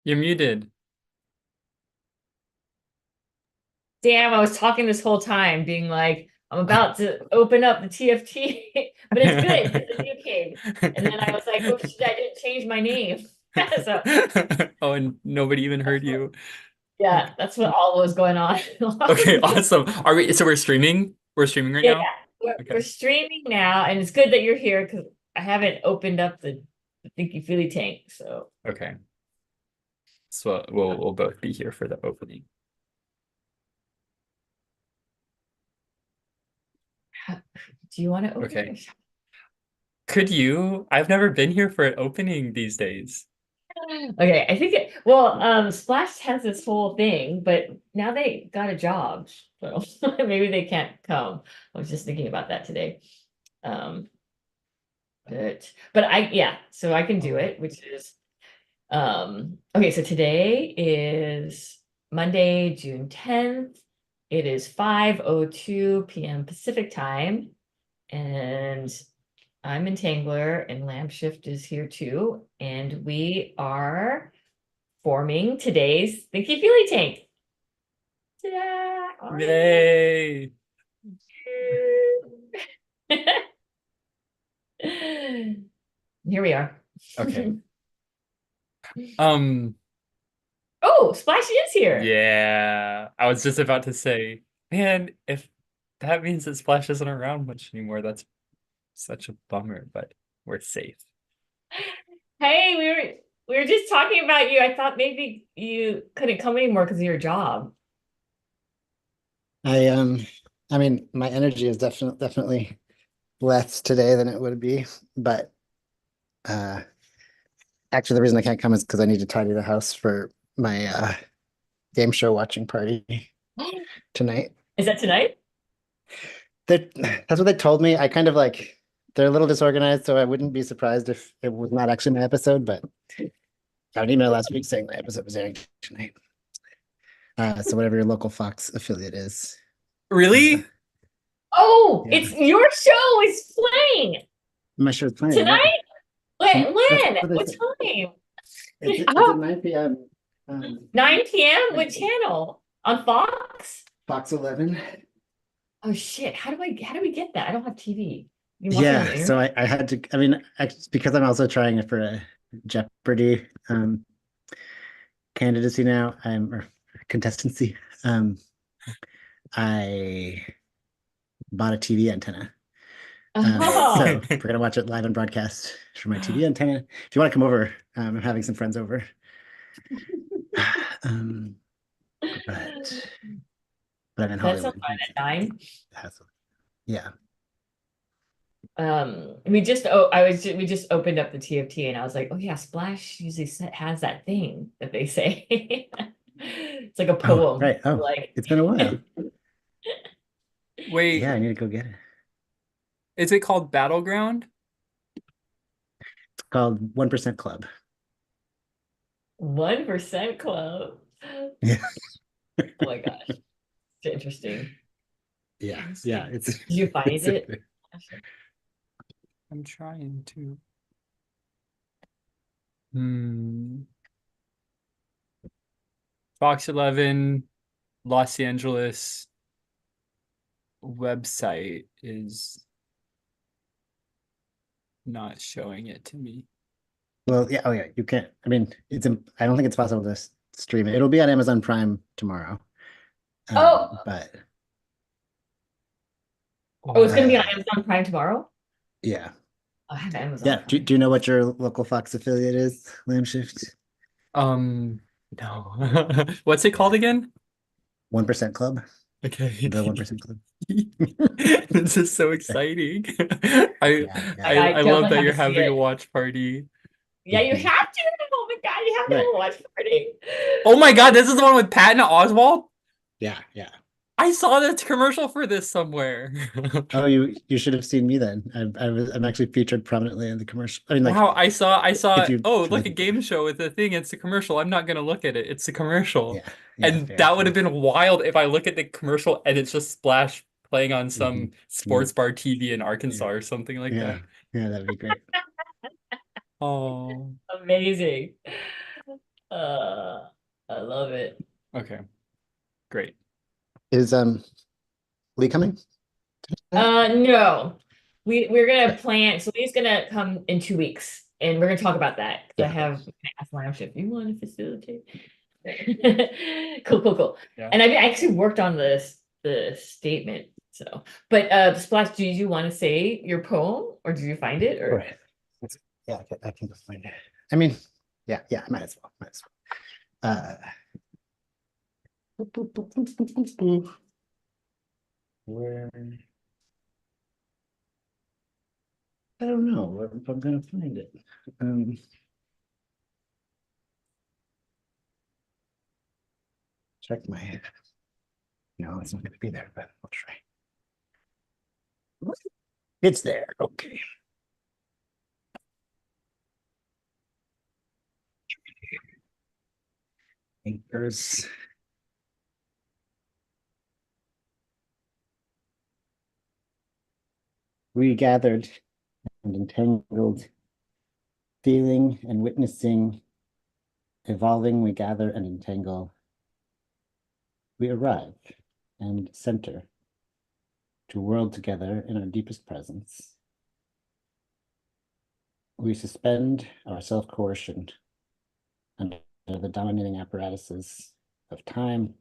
You're muted. Damn, I was talking this whole time, being like, I'm about to open up the TFT, but it's good because the new came. And then I was like, oh shit, I didn't change my name. So Oh, and nobody even that's heard what, you. yeah, that's what all was going on. Okay, awesome. Are we, so we're streaming? We're streaming right Yeah, now? we're Okay. streaming now, and it's good that you're here because I haven't opened up the Thinky Feely tank. So, Okay. So we'll both be here for the opening. do you want to open Okay. it? Could you? I've never been here for an opening these days. Okay, I think Splash has this whole thing, but now they got a job, so maybe they can't come. I was just thinking about that today. Um, but yeah, so I can do it, which is okay, so today is Monday, June 10th. It is 5:02 p.m. Pacific time, and I'm Entangler, and Lamp Shift is here too, and we are forming today's Thinky Feely tank. Ta-da! Yay. Here we are. Okay. Um, Oh, Splashy is here. yeah. I was just about to say, man, if that means that Splash isn't around much anymore, that's such a bummer, but we're safe. Hey, we were just talking about you. I thought maybe you couldn't come anymore because of your job. I I mean my energy is definitely less today than it would be, but uh actually the reason I can't come is because I need to tidy the house for my game show watching party tonight. Is that tonight? That that's what they told me. I kind of like they're a little disorganized, so I wouldn't be surprised if it was not actually my episode, but I got an email last week saying my episode was airing tonight. So whatever your local Fox affiliate is. Uh Really? Oh, yeah. it's your show is playing My show's playing, yeah. tonight. That's When? what they What said. time? It's at Oh, 9 p.m. 9 p.m. What channel? On Fox? Fox 11. Oh shit. How do we get that? I don't have TV. You can watch it on the Yeah, so internet? I had to, I mean, because I'm also trying it for a Jeopardy candidacy now, or contestancy. I bought a TV antenna. Oh, So we're gonna watch it live on broadcast from my TV antenna. If you want to come over, I'm having some friends over. Um, but I'm in that sounds Hollywood. fun at 9. Hassle. Yeah. We just opened up the TFT and I was like, oh yeah, Splash usually has that thing that they say. It's like a Oh, poem. right. Oh, Like, it's been a while. Yeah, Wait, I need to go get it. is it called Battleground? It's called 1% Club. 1% Club. Oh Yeah. my gosh, it's interesting. Yeah. Let's Yeah. see. Did you find It's it? I'm trying to. Hmm. Fox 11 Los Angeles website is not showing it to me. well, yeah. Oh, yeah. You can't. I mean, I don't think it's possible to stream it. It'll be on Amazon Prime tomorrow. Oh, But oh, it's gonna be Oh, on uh, Amazon Prime tomorrow. yeah. I have Amazon Yeah. Prime. Do you know what your local Fox affiliate is, Lamshift? um, no. What's it called Yeah. again? 1% Club. Okay. The 1% Club. This is so exciting. I Yeah. I, Yeah. I I love definitely that have you're to see having a it. watch party. Yeah, you have to. Oh my God, you have to Right. watch party. Oh my God, this is the one with Patton Oswalt? Yeah. Yeah. I saw this commercial for this somewhere. Oh, you should have seen me then. I'm actually featured prominently in the commercial. I mean, like, Wow, I saw, if you oh, truly look, a think about game it. show with a thing. It's a commercial. I'm not gonna look at it. It's a commercial. Yeah. Yeah. And Fair. that would have Fair. been wild if I look at the commercial and it's just Splash playing on Hmm. some Yeah. sports bar TV in Arkansas Yeah. or something like Yeah. that. Yeah. That'd be great. Oh, Amazing. I love it. Okay, great. Is Lee coming? No. We're gonna plan, so Lee's gonna come in 2 weeks and we're gonna talk about that. 'Cause Yeah. I have asked Lamsh if you want to facilitate. Cool. Yeah. And I actually worked on the statement. So, but Splash, do you want to say your poem or do you find it or Right. Yeah, I can go find it. I mean, yeah, I might as well. Where? I don't know if I'm gonna find it. Check my. No, it's not gonna be there, but I'll try. It's there. Okay. Anchors. We gathered and entangled, feeling and witnessing, evolving, we gather and entangle. We arrive and center to world together in our deepest presence. We suspend our self-coercion under the dominating apparatuses of time,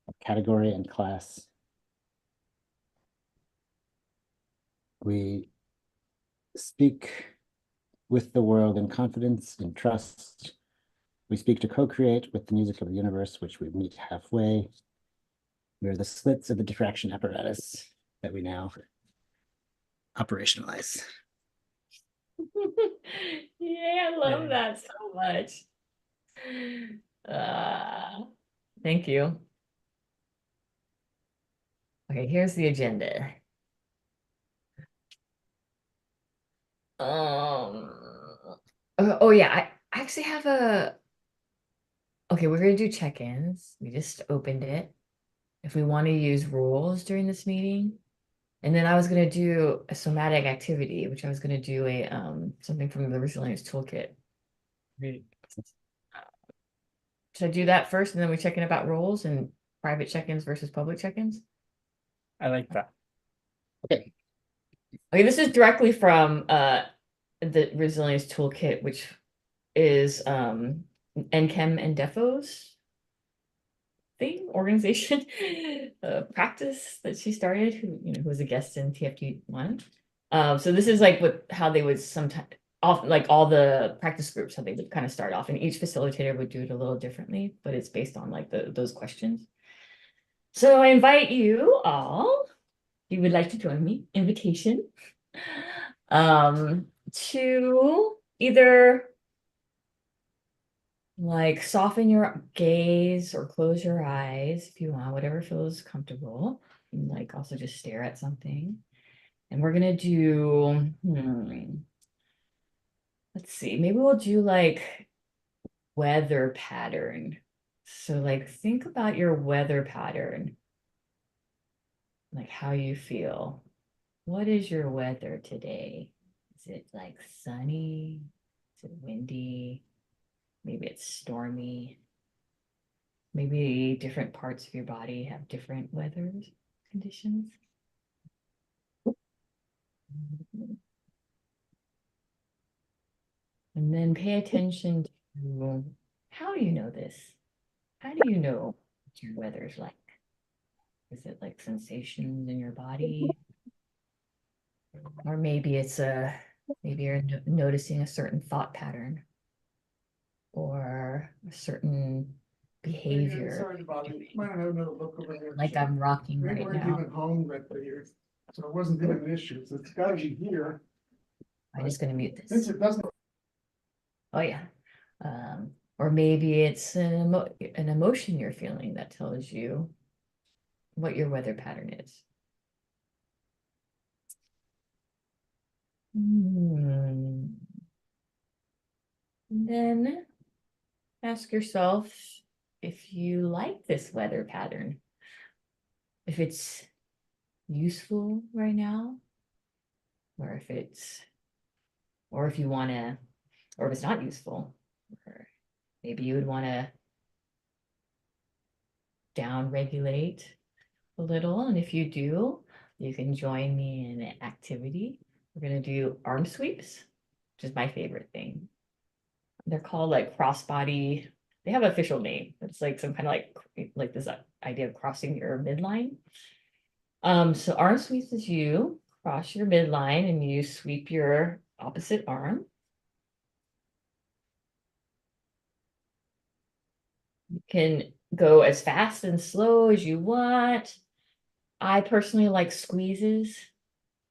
of category and class. We speak with the world in confidence, in trust. We speak to co-create with the music of the universe, which we meet halfway. We are the slits of the diffraction apparatus that we now operationalize. Yeah, I love that so much. Thank you. Okay, here's the agenda. Oh yeah, I actually have okay, we're gonna do check-ins. We just opened it. If we want to use rules during this meeting. And then I was gonna do a somatic activity, which I was gonna do a something from the resilience toolkit. Great. Should I do that first and then we check in about roles and private check-ins versus public check-ins? I like that. Okay. Okay, this is directly from the resilience toolkit, which is NChem and Defo's thing, organization, practice that she started, who was a guest in TFT 1. So this is like how they would sometimes often, like all the practice groups, how they would kind of start off, and each facilitator would do it a little differently, but it's based on like those questions. So I invite you all, if you would like to join me, invitation, to either like soften your gaze or close your eyes if you want, whatever feels comfortable. And like also just stare at something. And we're gonna do, let's see, maybe we'll do like weather pattern. So like think about your weather pattern, like how you feel. What is your weather today? Is it like sunny? Is it windy? Maybe it's stormy. Maybe different parts of your body have different weather conditions. And then pay attention to how you know this. How do you know what your weather's like? Is it like sensations in your body? Or maybe it's maybe you're noticing a certain thought pattern or a certain behavior. Sorry about it. Might have another look over there. Like I'm rocking We right weren't now. even home that day, so it wasn't even an issue. So it's gotta be here. I'm just gonna mute Since this. it doesn't. Oh yeah. Or maybe it's an emotion you're feeling that tells you what your weather pattern is. And then ask yourself if you like this weather pattern, if it's useful right now, or if it's, or if you want to, or if it's not useful, or maybe you would want to down regulate a little. And if you do, you can join me in an activity. We're going to do arm sweeps, which is my favorite thing. They're called like crossbody. They have an official name. It's like some kind of like this idea of crossing your midline. So arm sweeps is you cross your midline and you sweep your opposite arm. You can go as fast and slow as you want. I personally like squeezes.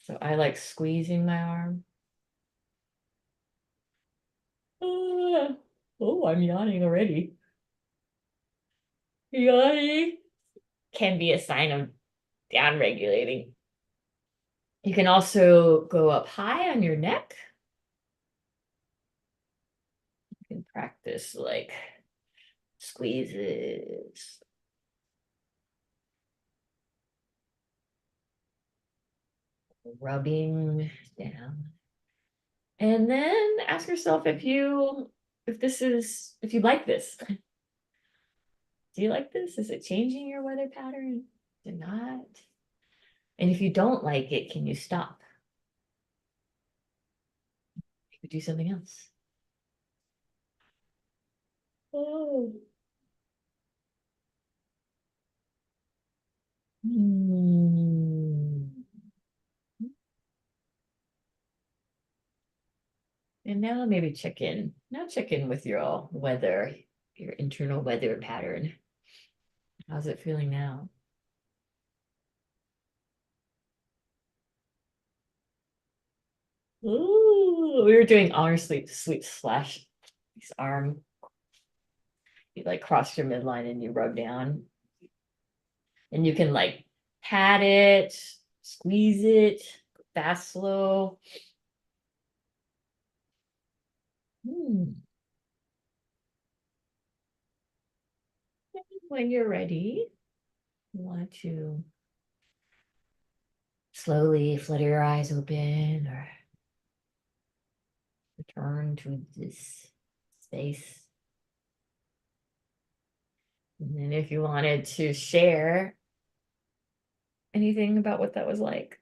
So I like squeezing my arm. Oh, I'm yawning already. Yawning can be a sign of down regulating. You can also go up high on your neck. You can practice like squeezes. Rubbing down. And then ask yourself if you like this. Do you like this? Is it changing your weather pattern? Is it not? And if you don't like it, can you stop? You could do something else. Oh. And now maybe check in. Now check in with your weather, your internal weather pattern. How's it feeling now? Ooh, we were doing arm sweep slash these arm. You like cross your midline and you rub down. And you can like pat it, squeeze it, fast, slow. When you're ready, you want to slowly flutter your eyes open or return to this space. And then if you wanted to share anything about what that was like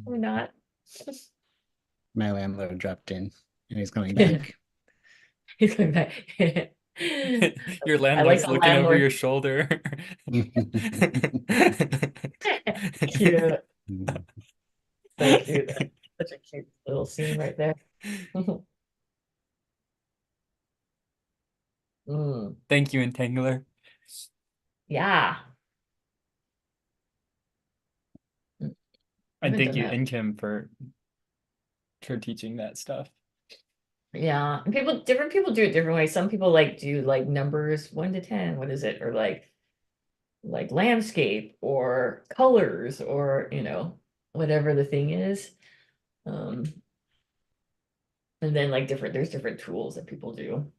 or not. My landlord dropped in and he's coming back. He's coming back. Your landlord's the looking over landlord. your shoulder. Cute. So cute. Such a cute little scene right there. Thank you, Entangler. Yeah. And Haven't thank done you, that. Inchem, for teaching that stuff. Yeah. And different people do it different ways. Some people do numbers 1 to 10. What is it? Or like landscape or colors or whatever the thing is. And then there's different tools that people do.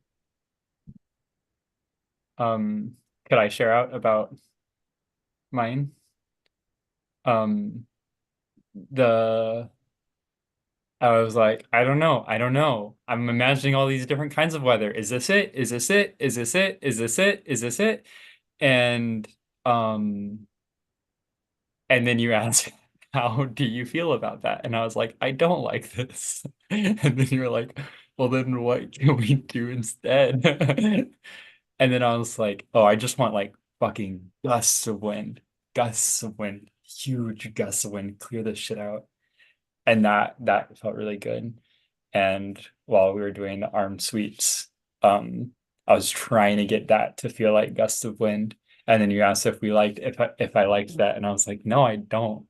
Could I share out about mine? I was like, I don't know. I'm imagining all these different kinds of weather. Is this it? Is this it? Is this it? Is this it? Is this it? And then you asked, how do you feel about that? And I was like, I don't like this. And then you were like, well, then what can we do instead? And then I was like, oh, I just want like fucking gusts of wind, huge gusts of wind, clear this shit out. And that felt really good. And while we were doing the arm sweeps, I was trying to get that to feel like gusts of wind. And then you asked if I liked that, and I was like, no, I don't.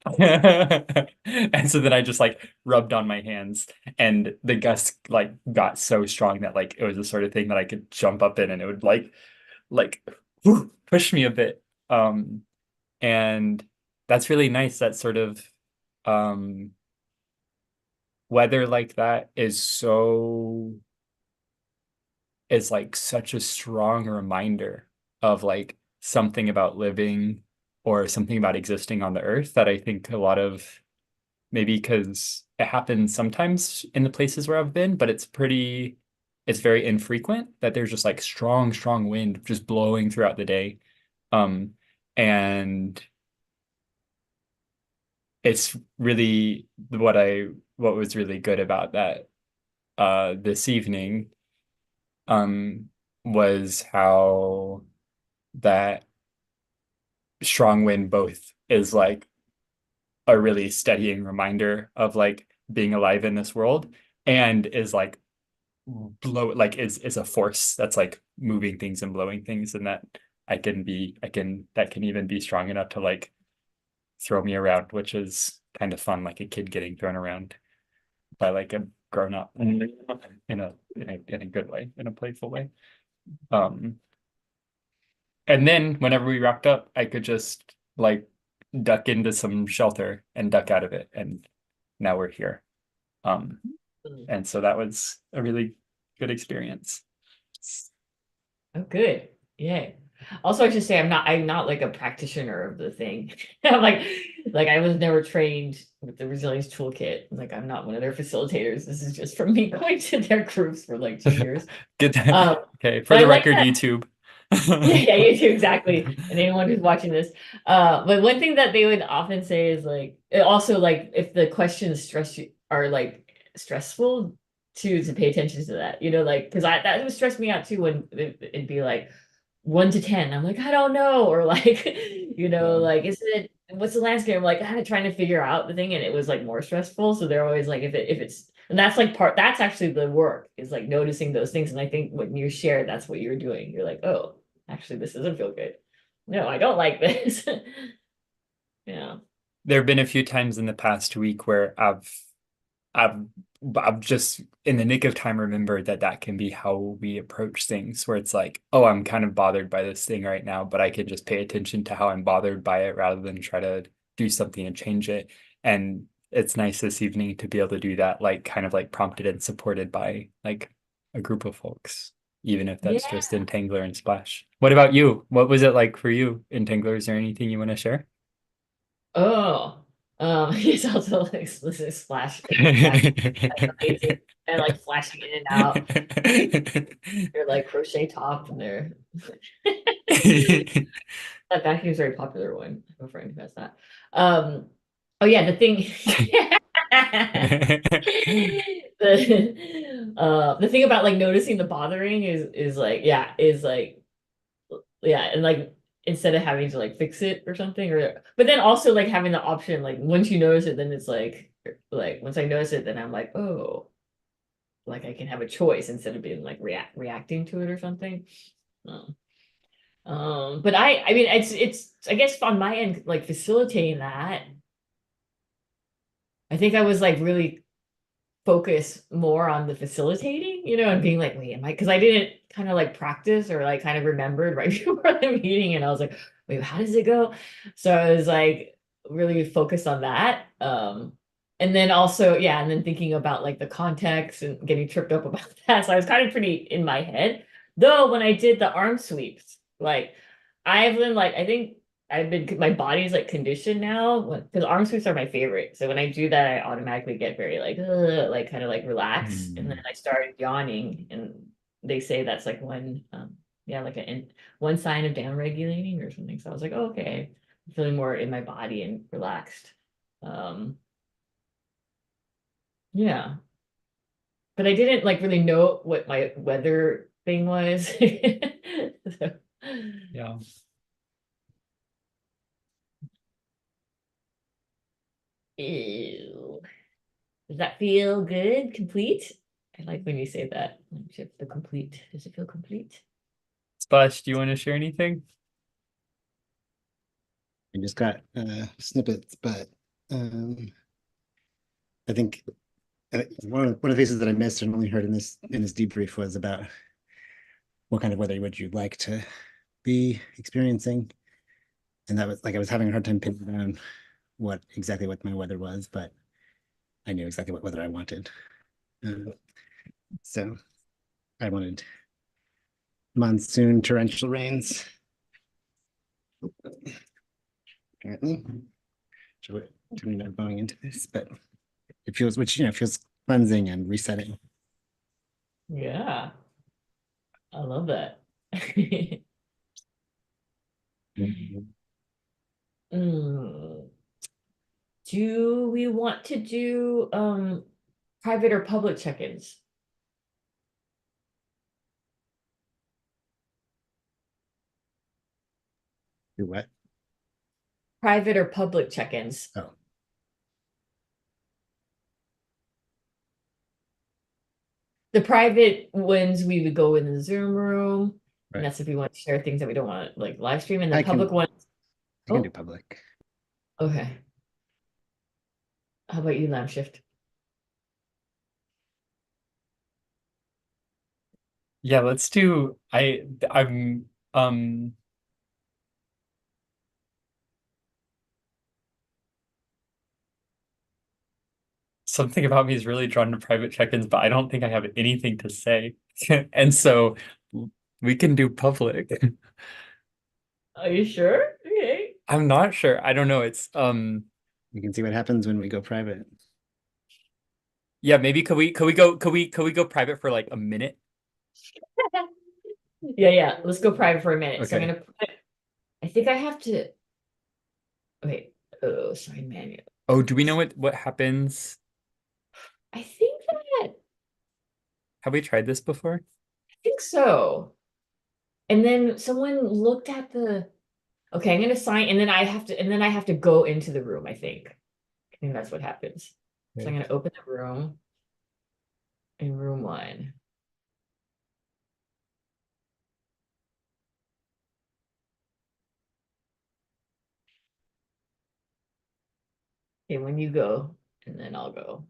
And so then I just like rubbed on my hands, and the gust like got so strong that like it was the sort of thing that I could jump up in, and it would like push me a bit. And that's really nice. That sort of weather like that is like such a strong reminder of like something about living or something about existing on the earth that I think a lot of, maybe because it happens sometimes in the places where I've been, but it's it's very infrequent that there's just like strong wind just blowing throughout the day. And it's really what was really good about that this evening was how that strong wind both is like a really steadying reminder of like being alive in this world, and is like is a force that's like moving things and blowing things, and that that can even be strong enough to like throw me around, which is kind of fun, like a kid getting thrown around by like a grown up in a good way, in a playful way. And then whenever we wrapped up, I could just like duck into some shelter and duck out of it, and now we're here. And so that was a really good experience. Oh, good. Yeah. Also, I should say I'm not like a practitioner of the thing. I'm like I was never trained with the resilience toolkit. Like I'm not one of their facilitators. This is just from me going to their groups for like 2 years. Good. Okay, for but the I like record, that. YouTube. Yeah, you do, exactly. And anyone who's watching this. But one thing that they would often say is like, also like if the questions are like stressful, to pay attention to that, like, because that would stress me out too when it'd be like 1 to 10. I'm like, I don't know, or like, like what's the landscape? I'm like kind of trying to figure out the thing, and it was like more stressful. So they're always like, if it's, and that's like that's actually the work, is like noticing those things. And I think when you share, that's what you're doing. You're like, oh, actually, this doesn't feel good. No, I don't like this. Yeah. There have been a few times in the past week where I've just in the nick of time remembered that can be how we approach things, where it's like, oh, I'm kind of bothered by this thing right now, but I can just pay attention to how I'm bothered by it rather than try to do something and change it. And it's nice this evening to be able to do that, like kind of like prompted and supported by like a group of folks, even if that's just Yeah. Entangler and Splash. What about you? What was it like for you, Entangler? Is there anything you want to share? Oh, he's also like splash amazing, and like flashing in and out. They're like crochet top, and they're that vacuum is a very popular one. I have a friend who has that. Oh yeah, the thing. The thing about like noticing the bothering is like, and like instead of having to like fix it or something, but then also like having the option, like once you notice it, then it's like once I notice it, then I'm like, oh, like I can have a choice instead of being like reacting to it or something. But I mean it's I guess on my end, like facilitating that, I think I was like really focus more on the facilitating, and being like, wait, am I, because I didn't kind of like practice or like kind of remembered right before the meeting, and I was like, wait, how does it go? So I was like really focused on that. And then also, yeah, and then thinking about like the context and getting tripped up about that. So I was kind of pretty in my head. Though when I did the arm sweeps, like I've been like, I think my body's like conditioned now, because arm sweeps are my favorite. So when I do that, I automatically get very like kind of like relaxed, and then I started yawning, and they say that's like one, yeah, like one sign of down regulating or something. So I was like, oh, okay, I'm feeling more in my body and relaxed. Yeah, but I didn't like really know what my weather thing was. So, Yeah. ew. Does that feel good? Complete? I like when you say that. The complete. Does it feel complete? Splash, do you want to share anything? I just got snippets, but I think one of the pieces that I missed and only heard in this debrief was about what kind of weather would you like to be experiencing, and that was like I was having a hard time pinning down exactly what my weather was, but I knew exactly what weather I wanted. So I wanted monsoon torrential rains. Apparently, so we're not going into this, but it feels, which feels cleansing and resetting. Yeah, I love that. Mm. Do we want to do private or public check-ins? Do what? Private or public check-ins? Oh, The private ones we would go in the Zoom room, right. and that's if we want to share things that we don't want to like live stream. And the I public can ones, I can do oh, public. okay. How about you, Lamb Shift? Yeah, let's do I'm something about me is really drawn to private check-ins, but I don't think I have anything to say. And so we can do public. Are you sure? Okay. I'm not sure. I don't know. It's You can see what happens when we go private. yeah, maybe could we go private for like a minute? Yeah. Let's go private for a minute. So I'm Okay. gonna put, I think I have to, wait, oh, sorry, manual. Oh, do we know what happens? I think that, Have we tried this before? I think so. And then someone looked at the, okay, I'm gonna sign, and then I have to go into the room, I think. I think that's what happens. So I'm Okay. gonna open the room in room 1. Okay, when you go, and then I'll go.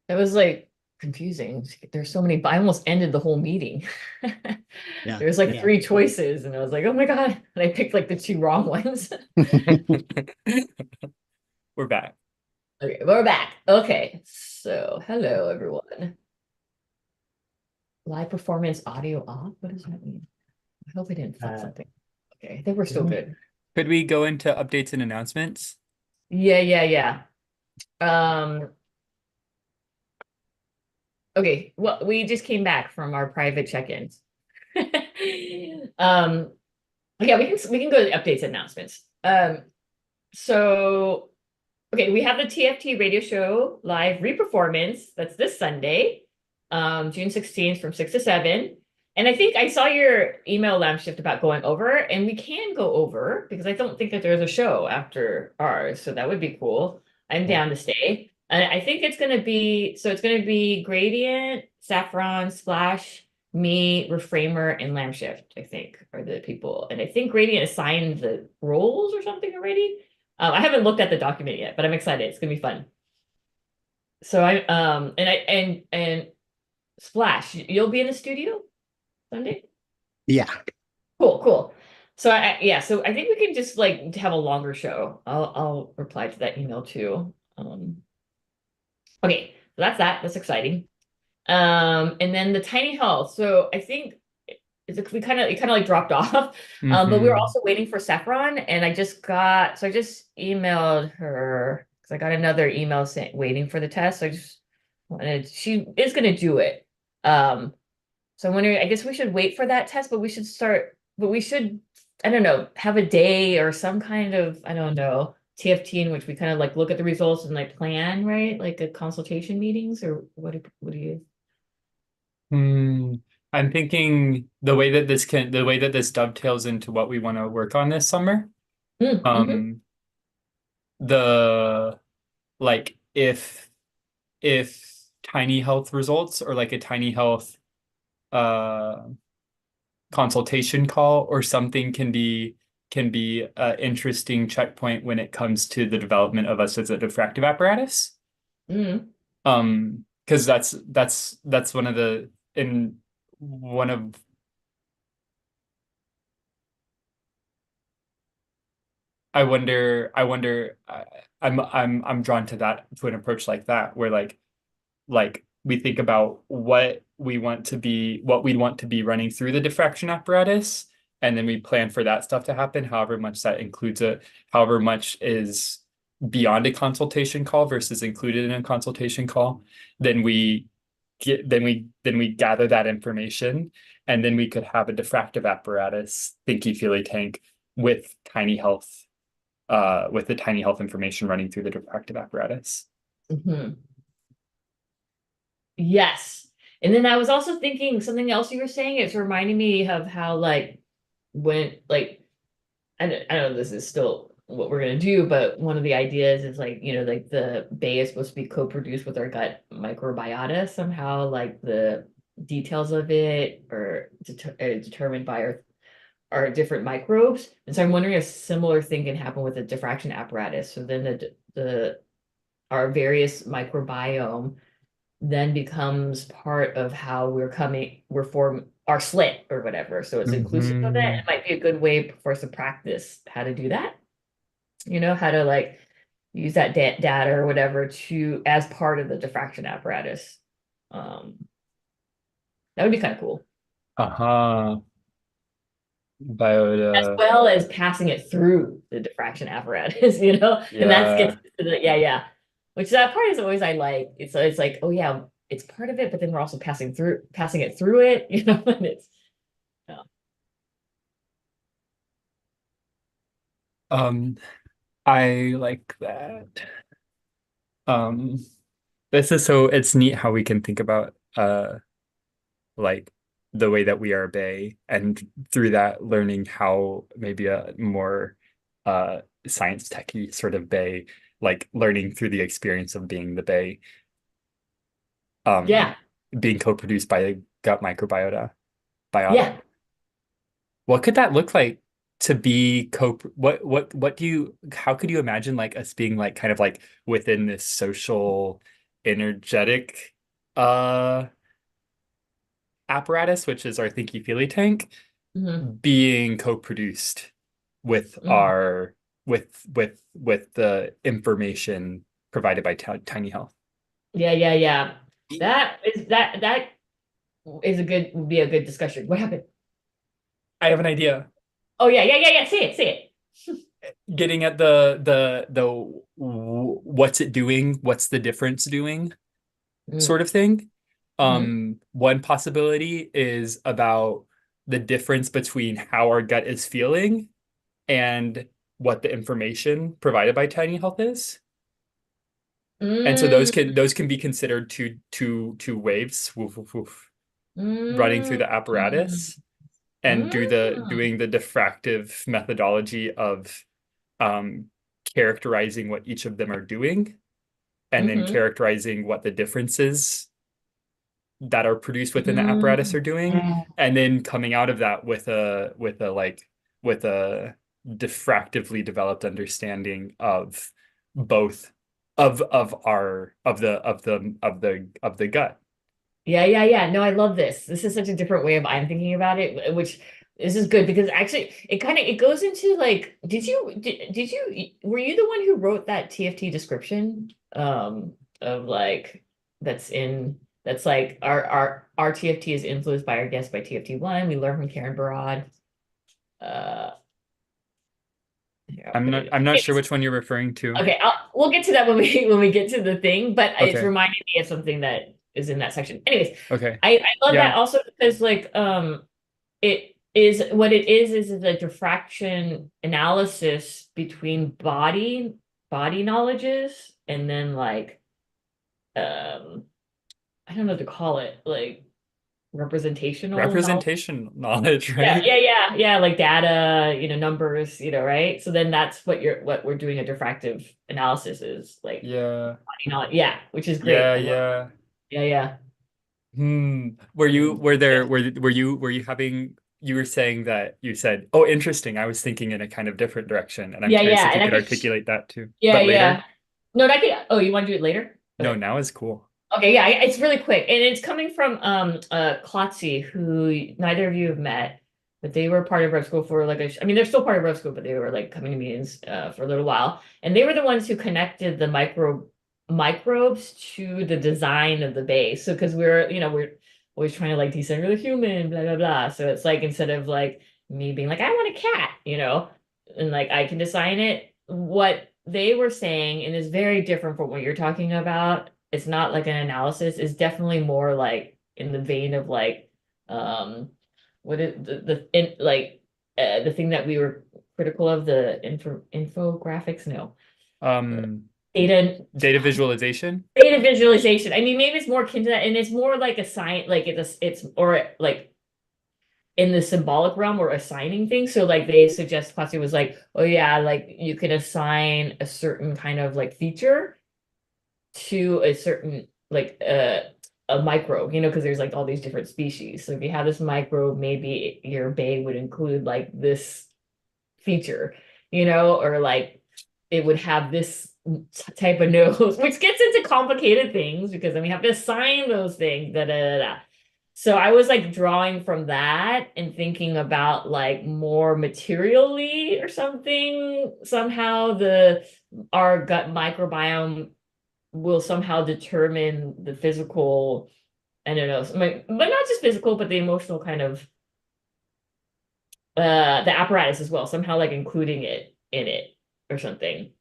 It was like confusing. There's so many, I almost ended the whole meeting. Yeah. There's like Yeah. 3 choices, and I was like, oh my God. And I picked like the 2 wrong ones. We're back. Okay, we're back. Okay, so hello everyone. Live performance audio off. What does that mean? I hope I didn't fuck something. Okay, I think we're still good. Could we go into updates and announcements? Yeah. Okay, well, we just came back from our private check-ins. Yeah, we can go to the updates and announcements. So okay, we have the TFT Radio Show live Reperformance. That's this Sunday, June 16th from 6 to 7. And I think I saw your email Lamb Shift about going over, and we can go over because I don't think that there's a show after ours, so that would be cool. I'm down to stay. And I think it's going to be, so it's going to be Gradient, Saffron, Splash, me, Reframer, and Lamb Shift, I think, are the people. And I think Gradient assigned the roles or something already. I haven't looked at the document yet, but I'm excited. It's gonna be fun. So and Splash, you'll be in the studio Sunday? Yeah. Cool. So yeah, so I think we can just like have a longer show. I'll reply to that email too. Okay, so that's that. That's exciting. And then the tiny health. So I think it kind of like dropped off. But we were Mhm. also waiting for Saffron, and I just emailed her because I got another email saying waiting for the test. So I just wanted, she is gonna do it. So I'm wondering, I guess we should wait for that test, but we should, I don't know, have a day or some kind of, I don't know, TFT in which we kind of like look at the results and like plan, right? Like a consultation meetings, or what do you? I'm thinking the way that this dovetails into what we want to work on this summer. Mm-hmm. The like if tiny health results or like a tiny health uh consultation call or something can be an interesting checkpoint when it comes to the development of us as a diffractive apparatus. Mm-hmm. Because that's one of the in one of I'm drawn to an approach like that where like we think about what we'd want to be running through the diffraction apparatus, and then we plan for that stuff to happen, however much that includes however much is beyond a consultation call versus included in a consultation call. Then we gather that information, and then we could have a diffractive apparatus, thinky feely tank with the tiny health information running through the diffractive apparatus. Mm-hmm. Yes. And then I was also thinking something else you were saying. It's reminding me of how like when like I don't know if this is still what we're gonna do, but one of the ideas is like, like the bay is supposed to be co-produced with our gut microbiota somehow, like the details of it are determined by our different microbes. And so I'm wondering if a similar thing can happen with the diffraction apparatus. So then the our various microbiome then becomes part of how we're form our slit or whatever. So it's inclusive of it. It might be a good way for us to practice how to do that. How to like use that data or whatever to as part of the diffraction apparatus. That would be kind of cool. Uh-huh. As Biota. well as passing it through the diffraction apparatus, and that's gets Yeah. to the yeah. Which that part is always I like. It's like, oh yeah, it's part of it, but then we're also passing it through it, and it's yeah. I like that. Um, it's neat how we can think about like the way that we are Bay, and through that learning how maybe a more science techy sort of Bay, like learning through the experience of being the Bay, Yeah. being co-produced by the gut microbiota. Yeah. What could that look like to be what do you how could you imagine like us being like kind of like within this social energetic apparatus, which is our Thinky Feely tank, being co-produced with our with the information provided by tinyhealth. Yeah. That is would be a good discussion. What happened? I have an idea. Oh yeah. Say it. Getting at the what's it doing, what's the difference doing sort of thing. One possibility is about the difference between how our gut is feeling and what the information provided by tinyhealth is. And so those can be considered two waves running through the apparatus and doing the diffractive methodology of characterizing what each of them are doing and then characterizing what the differences that are produced within the apparatus are doing, and then coming out of that with a diffractively developed understanding of both of the gut. Yeah. No, I love this. This is such a different way of I'm thinking about it, which this is good because actually it goes into like, did you were you the one who wrote that TFT description of like that's like our TFT is influenced by our guest by TFT1. We learned from Karen Barad. I'm not sure which one you're referring to. Okay, we'll get to that when we get to the thing, but it's Okay. reminded me of something that is in that section. Anyways, Okay. I love that also because like it is what it is a diffraction analysis between body knowledges and then like I don't know what to call it, like representation knowledge, right? Yeah, like data, numbers, right? So then that's what we're doing a diffractive analysis is like, which is great. Yeah. Were you having, you were saying that you said, oh, interesting, I was thinking in a kind of different direction, and I'm curious if you could articulate that too. But later? No, you want to do it later? No, now is cool. Okay, yeah, it's really quick. And it's coming from Klotzy, who neither of you have met, but they were part of Rev School for like they're still part of Rev School, but they were like coming to meetings for a little while. And they were the ones who connected the microbes to the design of the base. So because we're always trying to like decenter the human, blah, blah, blah. So it's like instead of like me being like, I want a cat, and like I can design it, what they were saying, and is very different from what you're talking about. It's not like an analysis. It's definitely more like in the vein of like what is the thing that we were critical of, the infographics. No, data visualization. I mean, maybe it's more akin to that, and it's more like a science, like it's or like in the symbolic realm or assigning things. So like they suggest, Classy was like, oh yeah, like you can assign a certain kind of like feature to a certain like a microbe, because there's like all these different species. So if you have this microbe, maybe your bay would include like this feature, or like it would have this type of nose, which gets into complicated things because then we have to assign those things. So I was like drawing from that and thinking about like more materially or something. Somehow our gut microbiome will somehow determine the physical, I don't know, but not just physical, but the emotional kind of the apparatus as well, somehow like including it in it or something.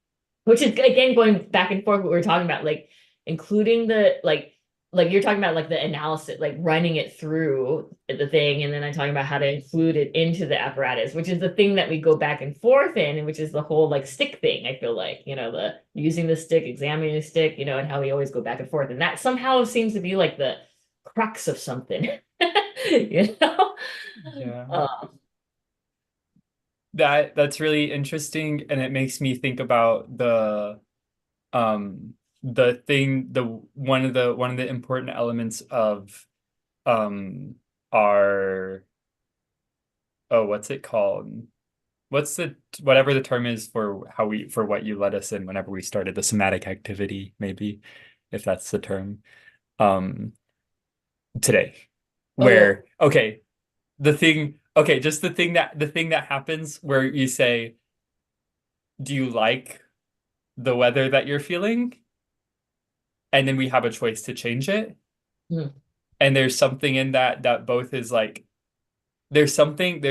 Which is again going back and forth what we were talking about, like including the like you're talking about like the analysis, like running it through the thing, and then I'm talking about how to include it into the apparatus, which is the thing that we go back and forth in, which is the whole like stick thing. I feel like, the using the stick, examining the stick, and how we always go back and forth. And that somehow seems to be like the crux of something. Yeah. That's really interesting, and it makes me think about one of the important elements of our, what's it called? Whatever the term is for what you led us in whenever we started the somatic activity, maybe. if that's the term, today. Oh, yeah. Where, okay, just the thing that happens where you say, do you like the weather that you're feeling? And then we have a choice to change it. Hmm. And there's something in that both is like, there's something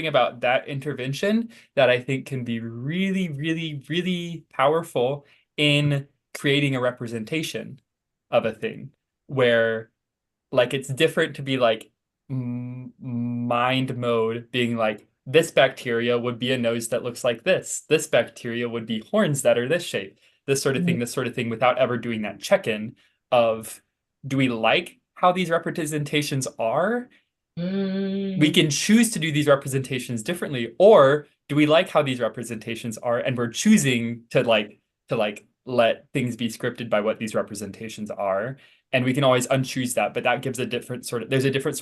about that intervention that I think can be really, really, really powerful in creating a representation of a thing where like it's different to be like mind mode being like this bacteria would be a nose that looks like this bacteria would be horns that are this shape, this sort of thing without ever doing that check-in of, do we like how these representations are? We can choose to do these representations differently, or do we like how these representations are and we're choosing to let things be scripted by what these representations are, and we can always unchoose that, but that gives a different sort of there's a different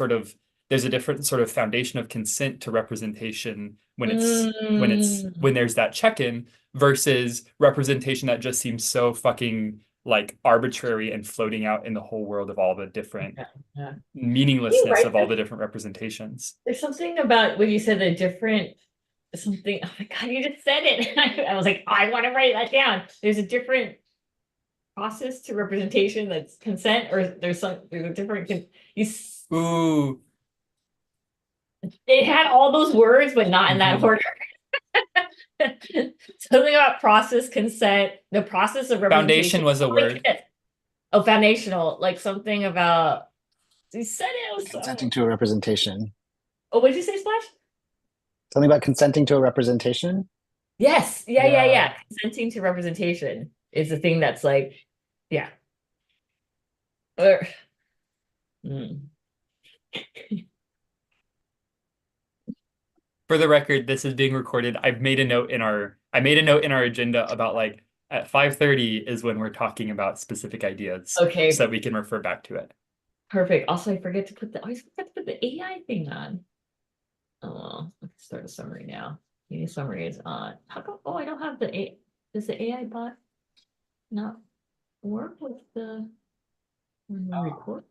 sort of foundation of consent to representation when there's that check-in versus representation that just seems so fucking like arbitrary and floating out in the whole world of all the different Yeah. meaninglessness of all the different representations. There's something about when you said the different something. Oh my God, you just said it. I was like, I want to write that down. There's a different process to representation that's consent, or there's a different. Ooh, It had all those words, but not in that order. Something about process, consent, the process of representation. foundation was a word. Oh, foundational, like something about. You said it was Consenting to a representation. Oh, what did you say, Splash? Something about consenting to a representation? Yes. Yeah. Yeah. Consenting to representation is the thing that's like, yeah. Or, For the record, this is being recorded. I made a note in our agenda about like at 5:30 is when we're talking about specific ideas. Okay. So that we can refer back to it. Perfect. Also, I always forget to put the AI thing on. Oh, let's start a summary now. Meeting summary is on. How come? Oh, I don't have does the AI bot not work with the when we record?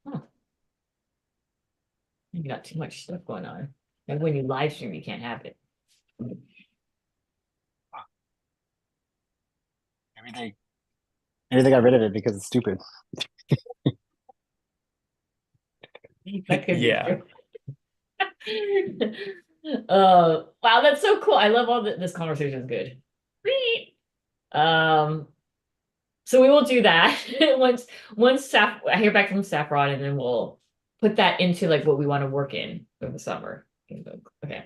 Oh, you got too much stuff going on. And when you live stream, you can't have it. Maybe they got rid of it because it's stupid. That could be Yeah. true. Wow, that's so cool. I love all this conversation is good. So we will do that once I hear back from Saffron, and then we'll put that into like what we want to work in for the summer. Okay.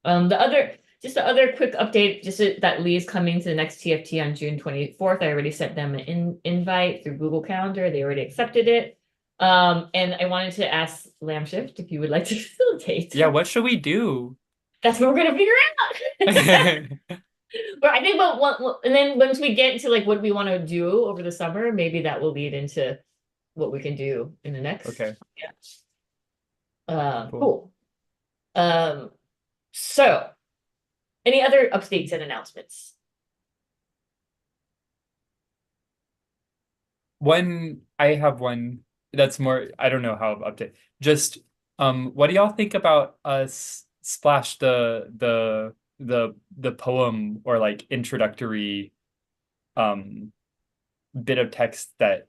The other quick update, that Lee's coming to the next TFT on June 24th. I already sent them an invite through Google Calendar. They already accepted it. And I wanted to ask Lamshift if you would like to facilitate. Yeah, what should we do? That's what we're gonna figure out. But I think and then once we get into like what we want to do over the summer, maybe that will lead into what we can do in the next. Okay. Yeah. Cool. So any other updates and announcements? I have one that's more, I don't know how to update. Just what do y'all think about us Splash the poem or like introductory bit of text that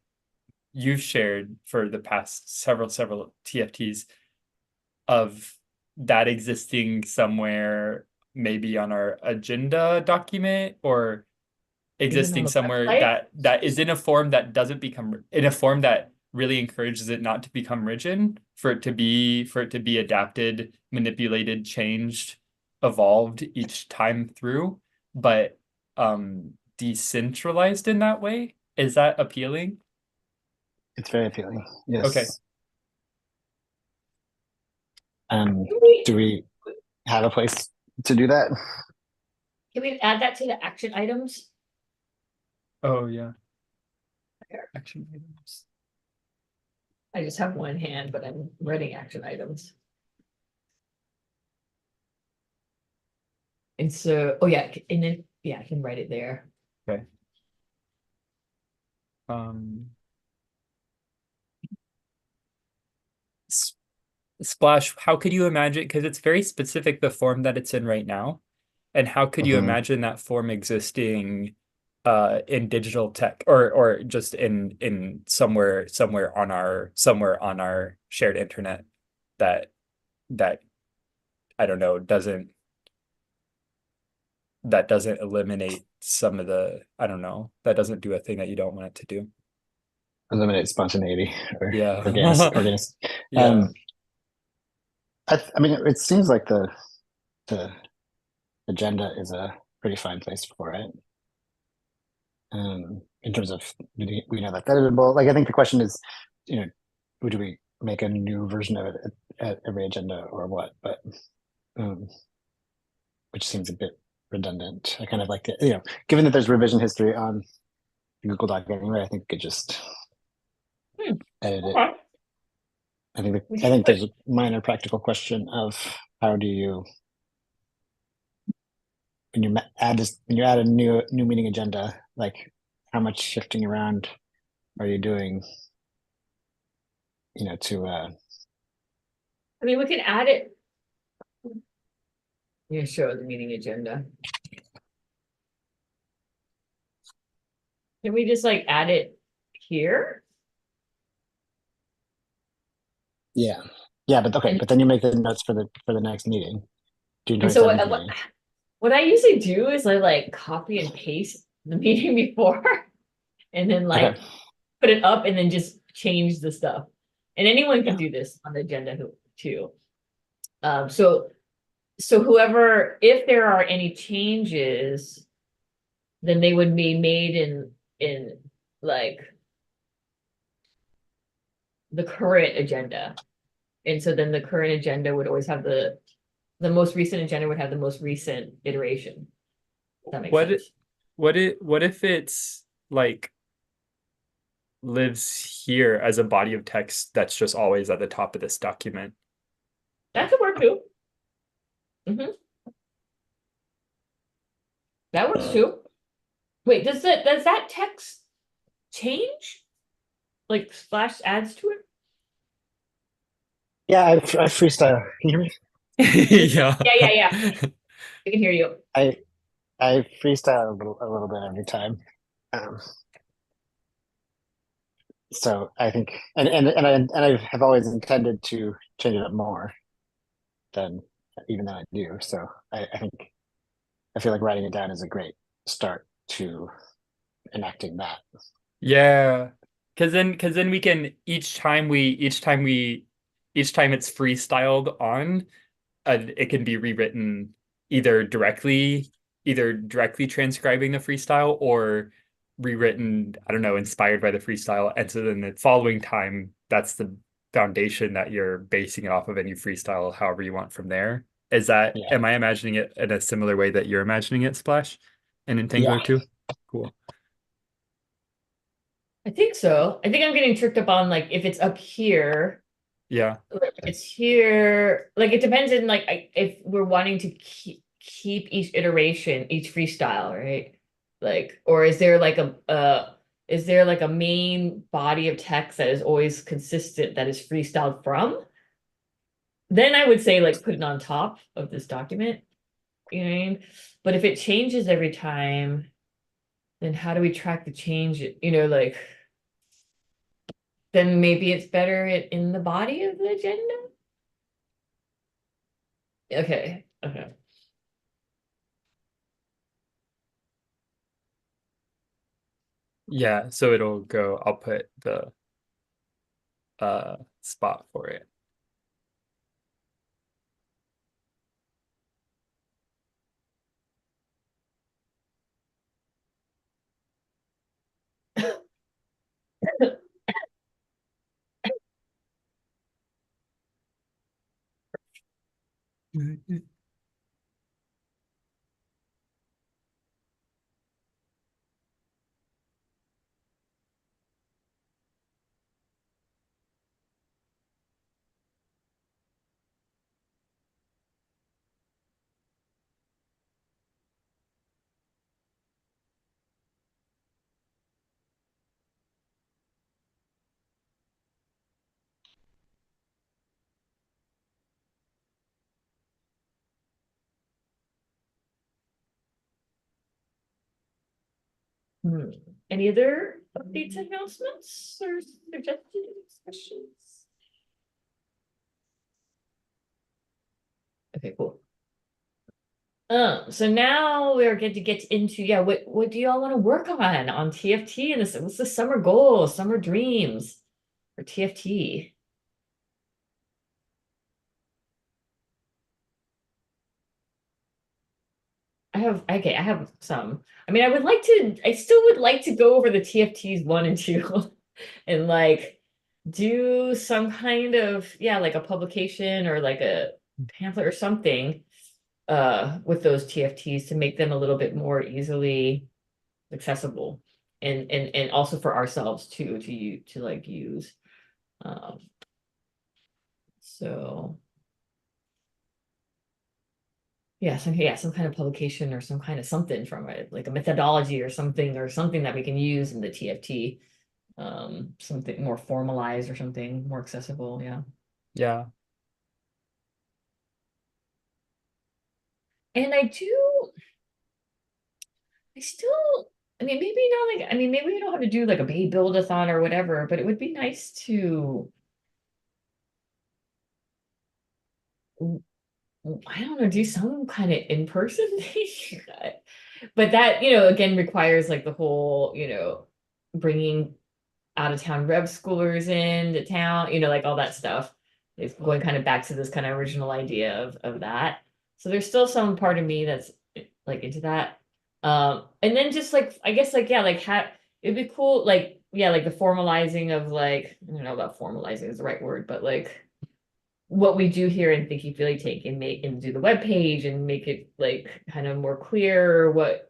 you've shared for the past several TFTs of that existing somewhere, maybe on our agenda document or existing somewhere that is in a form that doesn't become in a form that really encourages it not to become rigid, for it to be adapted, manipulated, changed, evolved each time through, but decentralized in that way. Is that appealing? It's very appealing. Yes. Okay. Do we have a place to do that? Can we add that to the action items? Oh yeah. Action items. I just have one hand, but I'm writing action items. And so, oh yeah, and then yeah, I can write it there. Okay. Um, S- Splash, how could you imagine? Because it's very specific the form that it's in right now. And how could you Mhm. imagine that form existing in digital tech or just in somewhere on our shared internet that that I don't know doesn't eliminate some of the I don't know that doesn't do a thing that you don't want it to do. Eliminate spontaneity or Yeah. organis. Yeah. Um, I mean, it seems like the agenda is a pretty fine place for it. In terms of we know that's editable. Like I think the question is, you know, do we make a new version of it at every agenda or what? But um, which seems a bit redundant. I kind of like it, you know, given that there's revision history on Google Doc anyway, I think we could just Hmm, edit it. okay. We I should think put there's a minor practical question of how do you when you when you add a new meeting agenda, like how much shifting around are you doing, you know, to I mean, we can add it. Yeah, show the meeting agenda. Can we just like add it here? yeah. Yeah, but okay, And, but then you make the notes for the next meeting, June and so 27th meeting. what I usually do is I like copy and paste the meeting before and then Okay. like put it up and then just change the stuff. And anyone can Yeah. do this on the agenda too. So whoever, if there are any changes, then they would be made in like the current agenda. And so then the current agenda would always have the most recent agenda would have the most recent iteration. If that makes What sense. what if it's like lives here as a body of text that's just always at the top of this document? That could work too. That works too. Wait, does that text change? Like Splash adds to it? Yeah, I freestyle. Can you hear me? Yeah. Yeah. I can hear you. I I freestyle a little bit every time. Um, so I think and I have always intended to change it up more than even though I do. So I think I feel like writing it down is a great start to enacting that. Yeah. Cause then we can each time it's freestyled on, it can be rewritten either directly transcribing the freestyle or rewritten, I don't know, inspired by the freestyle. And so then the following time, that's the foundation that you're basing it off of, and you freestyle however you want from there. Yeah. Am I imagining it in a similar way that you're imagining it, Splash? And Yeah. Entangler too? Cool. I think so. I think I'm getting tricked up on like if it's up here, Yeah. like, it's here. Like it depends on like if we're wanting to keep each iteration, each freestyle, right? Like, or is there like a main body of text that is always consistent that is freestyled from? Then I would say like put it on top of this document. You know what I mean? But if it changes every time, then how do we track the change? You know, like then maybe it's better in the body of the agenda. Okay. Yeah. So I'll put the spot for it. Any other updates, announcements, or suggestions, questions? Okay, cool. So now we're going to get into, yeah, what do y'all want to work on TFT and this? What's the summer goals, summer dreams for TFT? I have some. I mean, I still would like to go over the TFTs 1 and 2 and like do some kind of, yeah, like a publication or like a pamphlet or something with those TFTs to make them a little bit more easily accessible and also for ourselves too to like use. Um, so yeah, some kind of publication or some kind of something from it, like a methodology or something that we can use in the TFT. Something more formalized or something more accessible. Yeah. Yeah. And I still, I mean, maybe not like, I mean, maybe we don't have to do like a big build-a-thon or whatever, but it would be nice to, I don't know, do some kind of in-person thing. But that, again, requires like the whole, bringing out of town rev schoolers into town, like all that stuff. It's going kind of back to this kind of original idea of that. So there's still some part of me that's like into that. And then just like, I guess like, yeah, like it'd be cool, like, yeah, like the formalizing of like, I don't know about formalizing is the right word, but like what we do here in Thinky Feely Take and make and do the web page and make it like kind of more clear what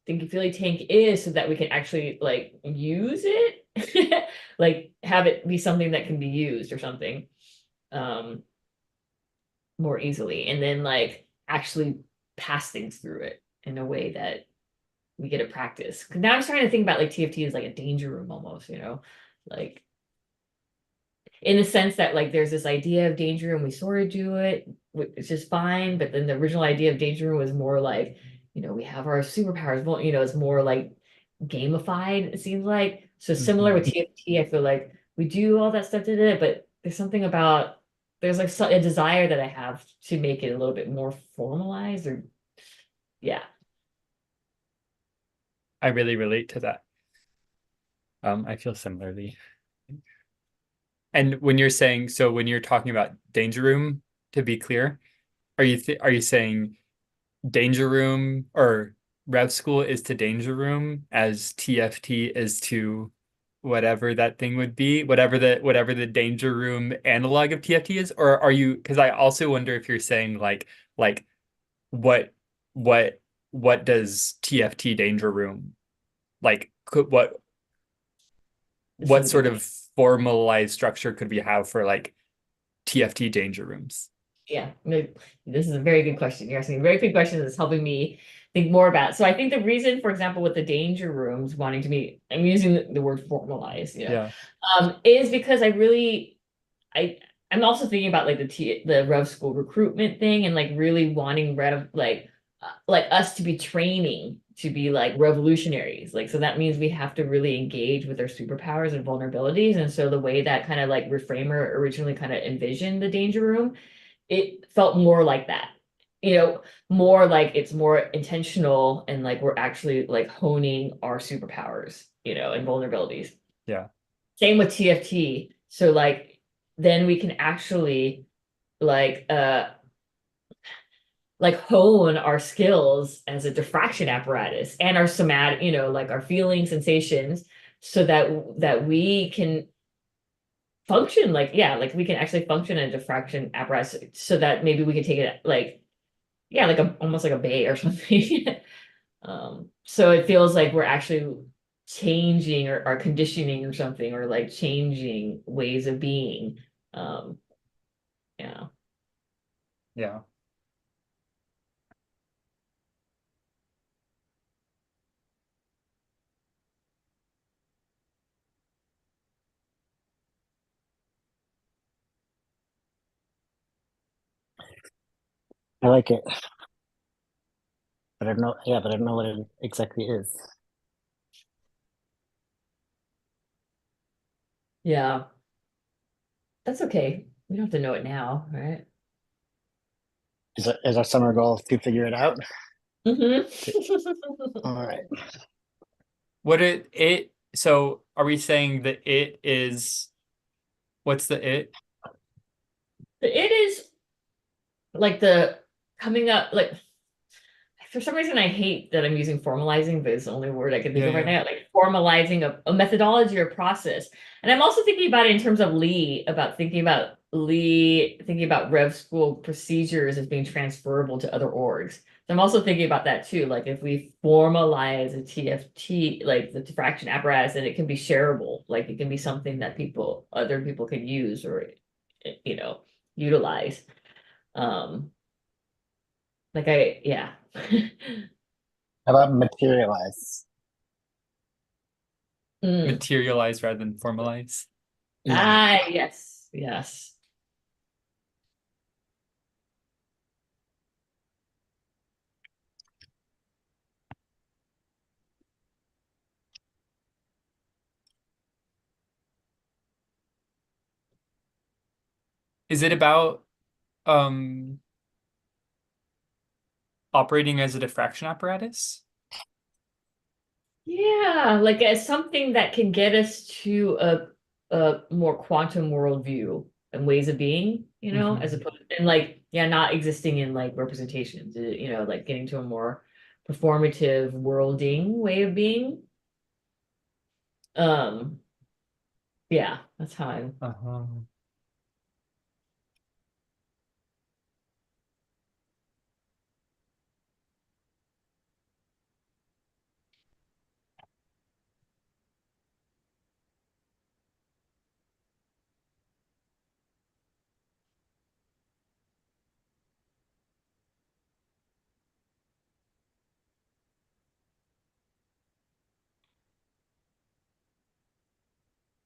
Thinky Feely Tank is so that we can actually like use it, like have it be something that can be used or something um more easily, and then like actually pass things through it in a way that we get to practice. Because now I'm starting to think about like TFT as like a danger room almost, like in the sense that like there's this idea of danger room, we sort of do it, which is fine, but then the original idea of danger room was more like, we have our superpowers, well, it's more like gamified, it seems like. So similar with TFT, I feel like we do all that stuff to it, but there's something about there's like a desire that I have to make it a little bit more formalized or yeah. I really relate to that. I feel similarly. And when you're saying, so when you're talking about Danger Room, to be clear, are you saying Danger Room or Rev School is to Danger Room as TFT is to whatever that thing would be, whatever the Danger Room analog of TFT is? Or are you, because I also wonder if you're saying like what what what does TFT Danger Room like could what sort of formalized structure could we have for like TFT danger rooms? Yeah, no, this is a very good question. You're asking very good questions. It's helping me think more about it. So I think the reason, for example, with the danger rooms wanting to be, I'm using the word formalized, Yeah. is because I'm also thinking about like the Rev School recruitment thing and like really wanting like us to be training to be like revolutionaries. Like, so that means we have to really engage with our superpowers and vulnerabilities. And so the way that kind of like Reframer originally kind of envisioned the danger room, it felt more like that. More like it's more intentional and like we're actually like honing our superpowers, and vulnerabilities. Yeah. Same with TFT. So like then we can actually like hone our skills as a diffraction apparatus and our somatic, like our feeling sensations so that we can function like, yeah, like we can actually function in a diffraction apparatus so that maybe we can take it like, yeah, like almost like a bay or something. So it feels like we're actually changing or conditioning or something, or like changing ways of being. Um, yeah. Yeah. I like it, but I don't know. Yeah, but I don't know what it exactly is. Yeah, that's okay. We don't have to know it now, right? Is our summer goal to figure it out? Mm-hmm. All right. What it so are we saying that it is what's the it? It is like the coming up, like for some reason I hate that I'm using formalizing, but it's the only word I can think Yeah, of right yeah. now, like formalizing a methodology or process. And I'm also thinking about it in terms of thinking about rev school procedures as being transferable to other orgs. So I'm also thinking about that too. Like if we formalize a TFT, like the diffraction apparatus, and it can be shareable, like it can be something that other people can use or, you know, utilize. Um, yeah. How about materialize? Mm. Materialize rather than formalize. Yeah. Ah, yes, yes. Is it about um operating as a diffraction apparatus? Yeah, like as something that can get us to a more quantum worldview and ways of being, as Mhm. opposed and like yeah, not existing in like representations, like getting to a more performative worlding way of being. Um, yeah, that's how I'm. Uh-huh.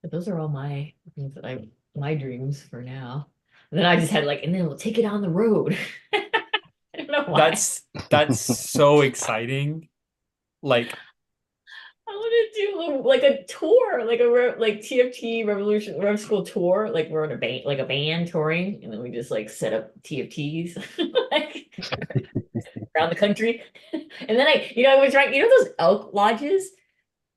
But those are all my things that my dreams for now. And then I just had like, and then we'll take it on the road. I don't know why. That's so exciting. Like I want to do like a tour, like TFT Revolution Rev School tour. Like we're in a band touring, and then we just like set up TFTs like around the country. And then I was right. You know those elk lodges?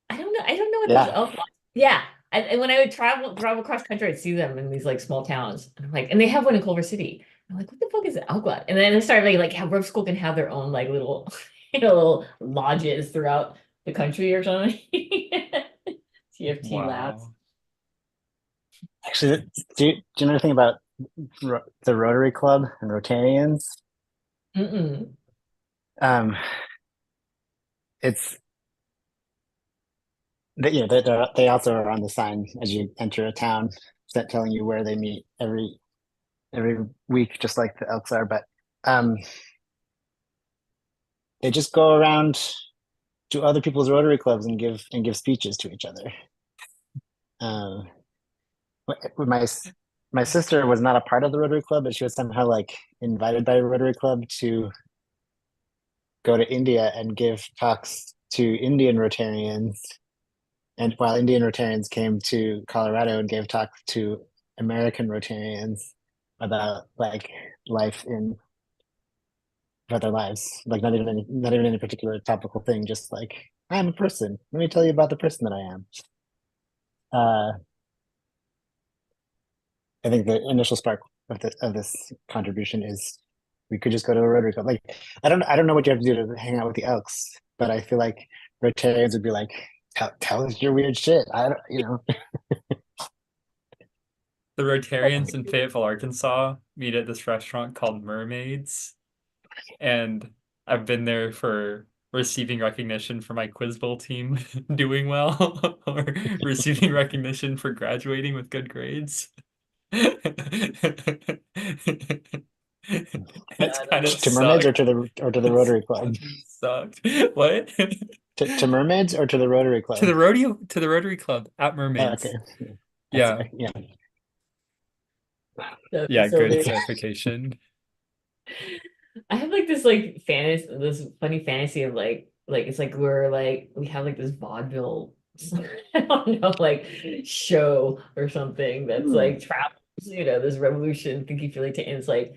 I don't know what those Yeah. elk lodges. Yeah. And when I would travel across country, I'd see them in these like small towns. And I'm like, and they have one in Culver City. I'm like, what the fuck is an elk lodge? And then I started like how Rev School can have their own like little, little lodges throughout the country or something. TFT labs. wow. Actually, do you know anything about the Rotary Club and Rotarians? Mm-mm. Um, it's they also are on the sign as you enter a town, telling you where they meet every week, just like the Elks are. But um, they just go around to other people's Rotary clubs and give speeches to each other. Um, my my sister was not a part of the Rotary Club, but she was somehow like invited by the Rotary Club to go to India and give talks to Indian Rotarians. And while Indian Rotarians came to Colorado and gave talks to American Rotarians about like life in about their lives, like not even any particular topical thing, just like I'm a person. Let me tell you about the person that I am. Uh, I think the initial spark of this contribution is we could just go to a Rotary Club. Like I don't know what you have to do to hang out with the Elks, but I feel like Rotarians would be like, tell us your weird shit. I don't, you know. The Rotarians in Fayetteville, Arkansas meet at this restaurant called Mermaids. And I've been there for receiving recognition for my Quiz Bowl team doing well or receiving recognition for graduating with good grades. It's kind of To mermaids sucked. or to the It's Rotary Club? fucking sucked. What? To mermaids or to the Rotary To Club? the rodeo, to the Rotary Club at Oh, okay. Mermaids. That's Yeah. yeah. The Yeah, good facility. clarification. I have like this funny fantasy of like it's like we have like this vaudeville I don't know, like show or something that's like travels, this revolution, thinky feely and it's like,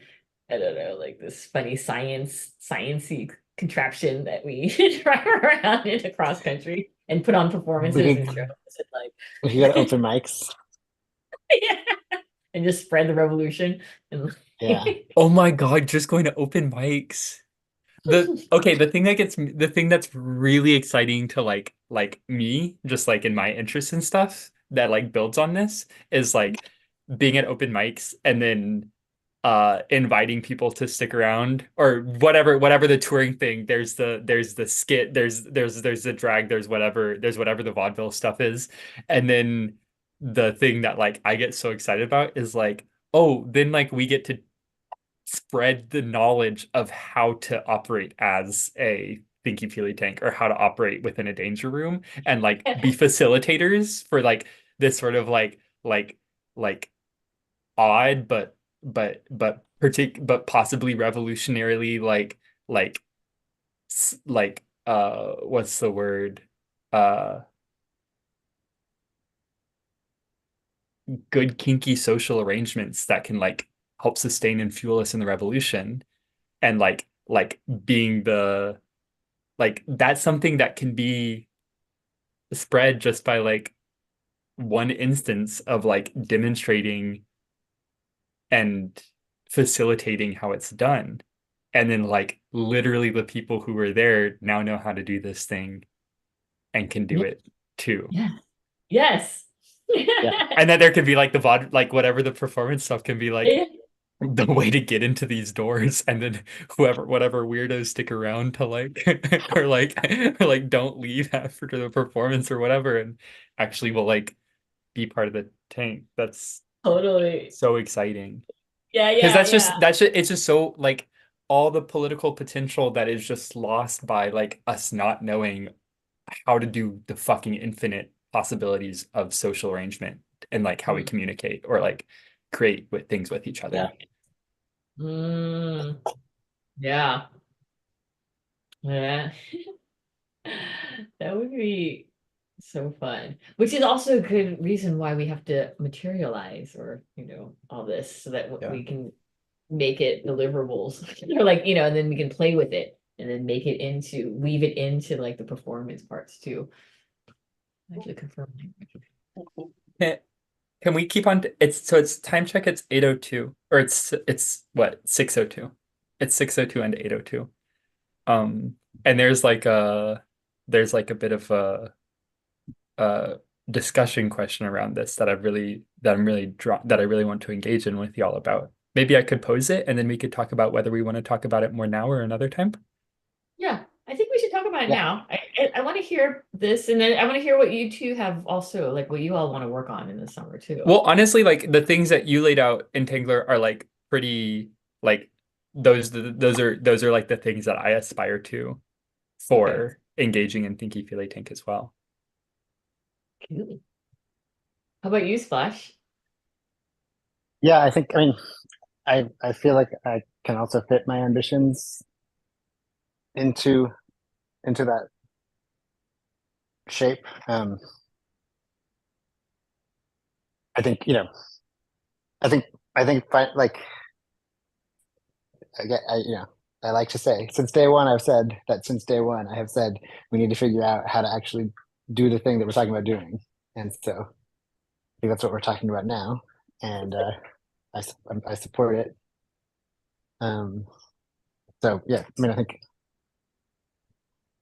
I don't know, like this funny sciencey contraption that we drive around in across country and put on performances and shows and like You got open mics. yeah, and just spread the revolution and Yeah. Oh my God, just going to open mics. The thing that's really exciting to like me, just like in my interest and stuff that like builds on this is like being at open mics and then inviting people to stick around or whatever the touring thing. There's the skit, there's the drag, there's whatever the vaudeville stuff is. And then the thing that like I get so excited about is like, oh, then like we get to spread the knowledge of how to operate as a thinky feely tank or how to operate within a danger room and like be facilitators for like this sort of like odd but possibly revolutionarily what's the word uh good kinky social arrangements that can like help sustain and fuel us in the revolution and like being the like that's something that can be spread just by like one instance of like demonstrating and facilitating how it's done. And then like literally the people who were there now know how to do this thing and can do it too. yeah, yes. And then there can be like the VOD, like whatever the performance stuff can be like Yeah. the way to get into these doors, and then whatever weirdos stick around to like or like don't leave after the performance or whatever, and actually will like be part of the tank. That's Totally. so exciting. Yeah, Because yeah, yeah. it's just so like all the political potential that is just lost by like us not knowing how to do the fucking infinite possibilities of social arrangement and like how we communicate or like create with things with each other. Mm, yeah. Yeah. That would be so fun. Which is also a good reason why we have to materialize or, all this so that Yeah. we can make it deliverables or like, and then we can play with it and then weave it into like the performance parts too. Actually confirm language. Can we keep on it's time check, it's 8:02 or it's what 6:02. It's 6:02 and 8:02. And there's like a bit of a discussion question around this that I really want to engage in with y'all about. Maybe I could pose it and then we could talk about whether we want to talk about it more now or another time. Yeah, I think we should talk about it now. I want to hear this, and then I want to hear what you two have also, like what you all want to work on in the summer too. Well, honestly, like the things that you laid out in Tangler are like pretty like those are like the things that I aspire to for engaging in Thinky Feely Tank as well. Cool. How about you, Splash? Yeah, I mean, I feel like I can also fit my ambitions into that shape. I think, I think like I like to say since day one I have said we need to figure out how to actually do the thing that we're talking about doing, and so I think that's what we're talking about now, and I support it. So yeah, I mean,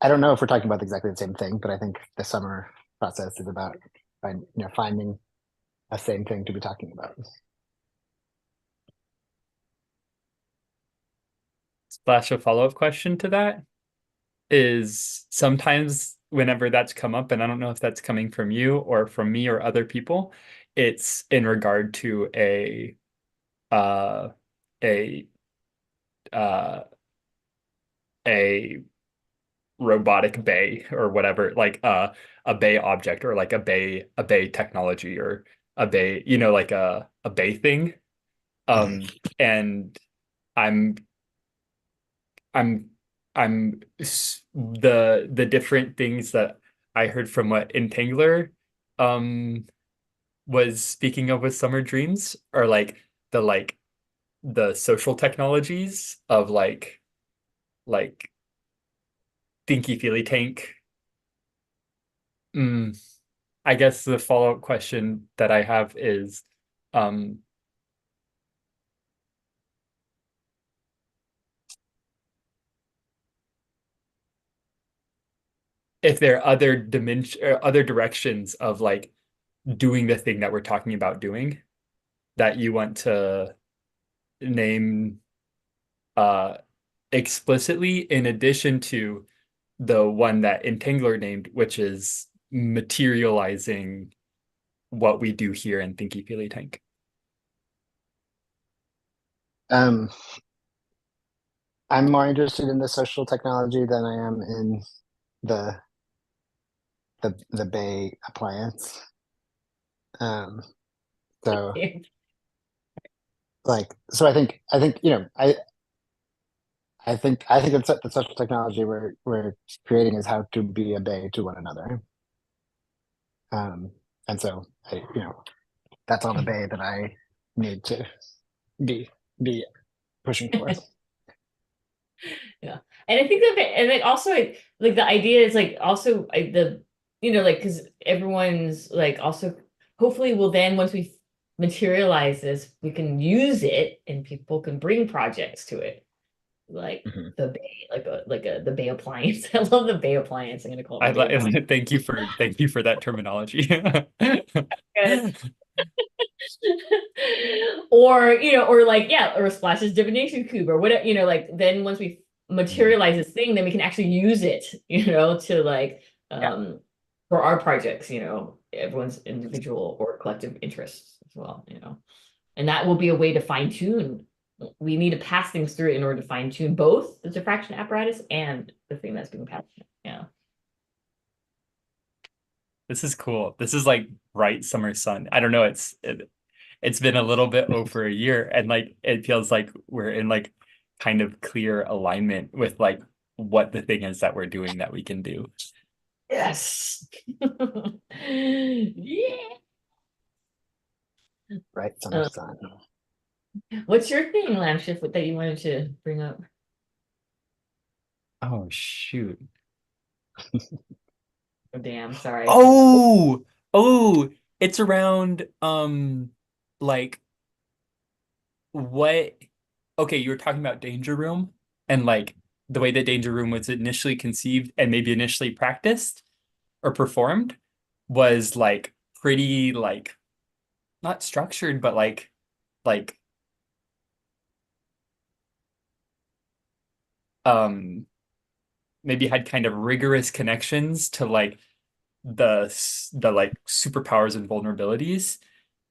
I don't know if we're talking about exactly the same thing, but I think the summer process is about finding a same thing to be talking about. Splash, a follow-up question to that is sometimes whenever that's come up, and I don't know if that's coming from you or from me or other people, it's in regard to uh a uh a robotic bay or whatever, like a bay object or like a bay technology or a bay, like a bay thing. And I'm I'm the different things that I heard from what Entangler was speaking of with Summer Dreams, are like the social technologies of like Thinky Feely Tank. I guess the follow-up question that I have is if there are other dimension or other directions of like doing the thing that we're talking about doing that you want to name explicitly, in addition to the one that Entangler named, which is materializing what we do here in Thinky Feely Tank. I'm more interested in the social technology than I am in the Bay appliance. So I think it's the social technology we're creating is how to be a Bay to one another. And so that's all the Bay that I need to be pushing towards. Yeah, and I think that, and like also like the idea is like also the like because everyone's like also hopefully will then once we materialize this we can use it and people can bring projects to it like the Bay the Bay appliance. I love the Bay appliance. I'm gonna call it the Bay appliance. Thank you for that terminology. or like or Splash's divination cube or whatever, like then once we materialize this thing then we can actually use it to like for our projects, everyone's individual or collective interests as well, and that will be a way to fine-tune. We need to pass things through in order to fine-tune both the diffraction apparatus and the thing that's being passed. This is cool. This is like bright summer sun. I don't know. It's been a little bit over a year, and like it feels like we're in like kind of clear alignment with like what the thing is that we're doing that we can do. Yes. Yeah. Right, summer sun. What's your thing, Lampshift, that you wanted to bring up? Oh shoot. Oh, damn, sorry. Oh, it's around like what okay, you were talking about Danger Room and like the way that Danger Room was initially conceived and maybe initially practiced or performed was like pretty like not structured, but like maybe had kind of rigorous connections to like the like superpowers and vulnerabilities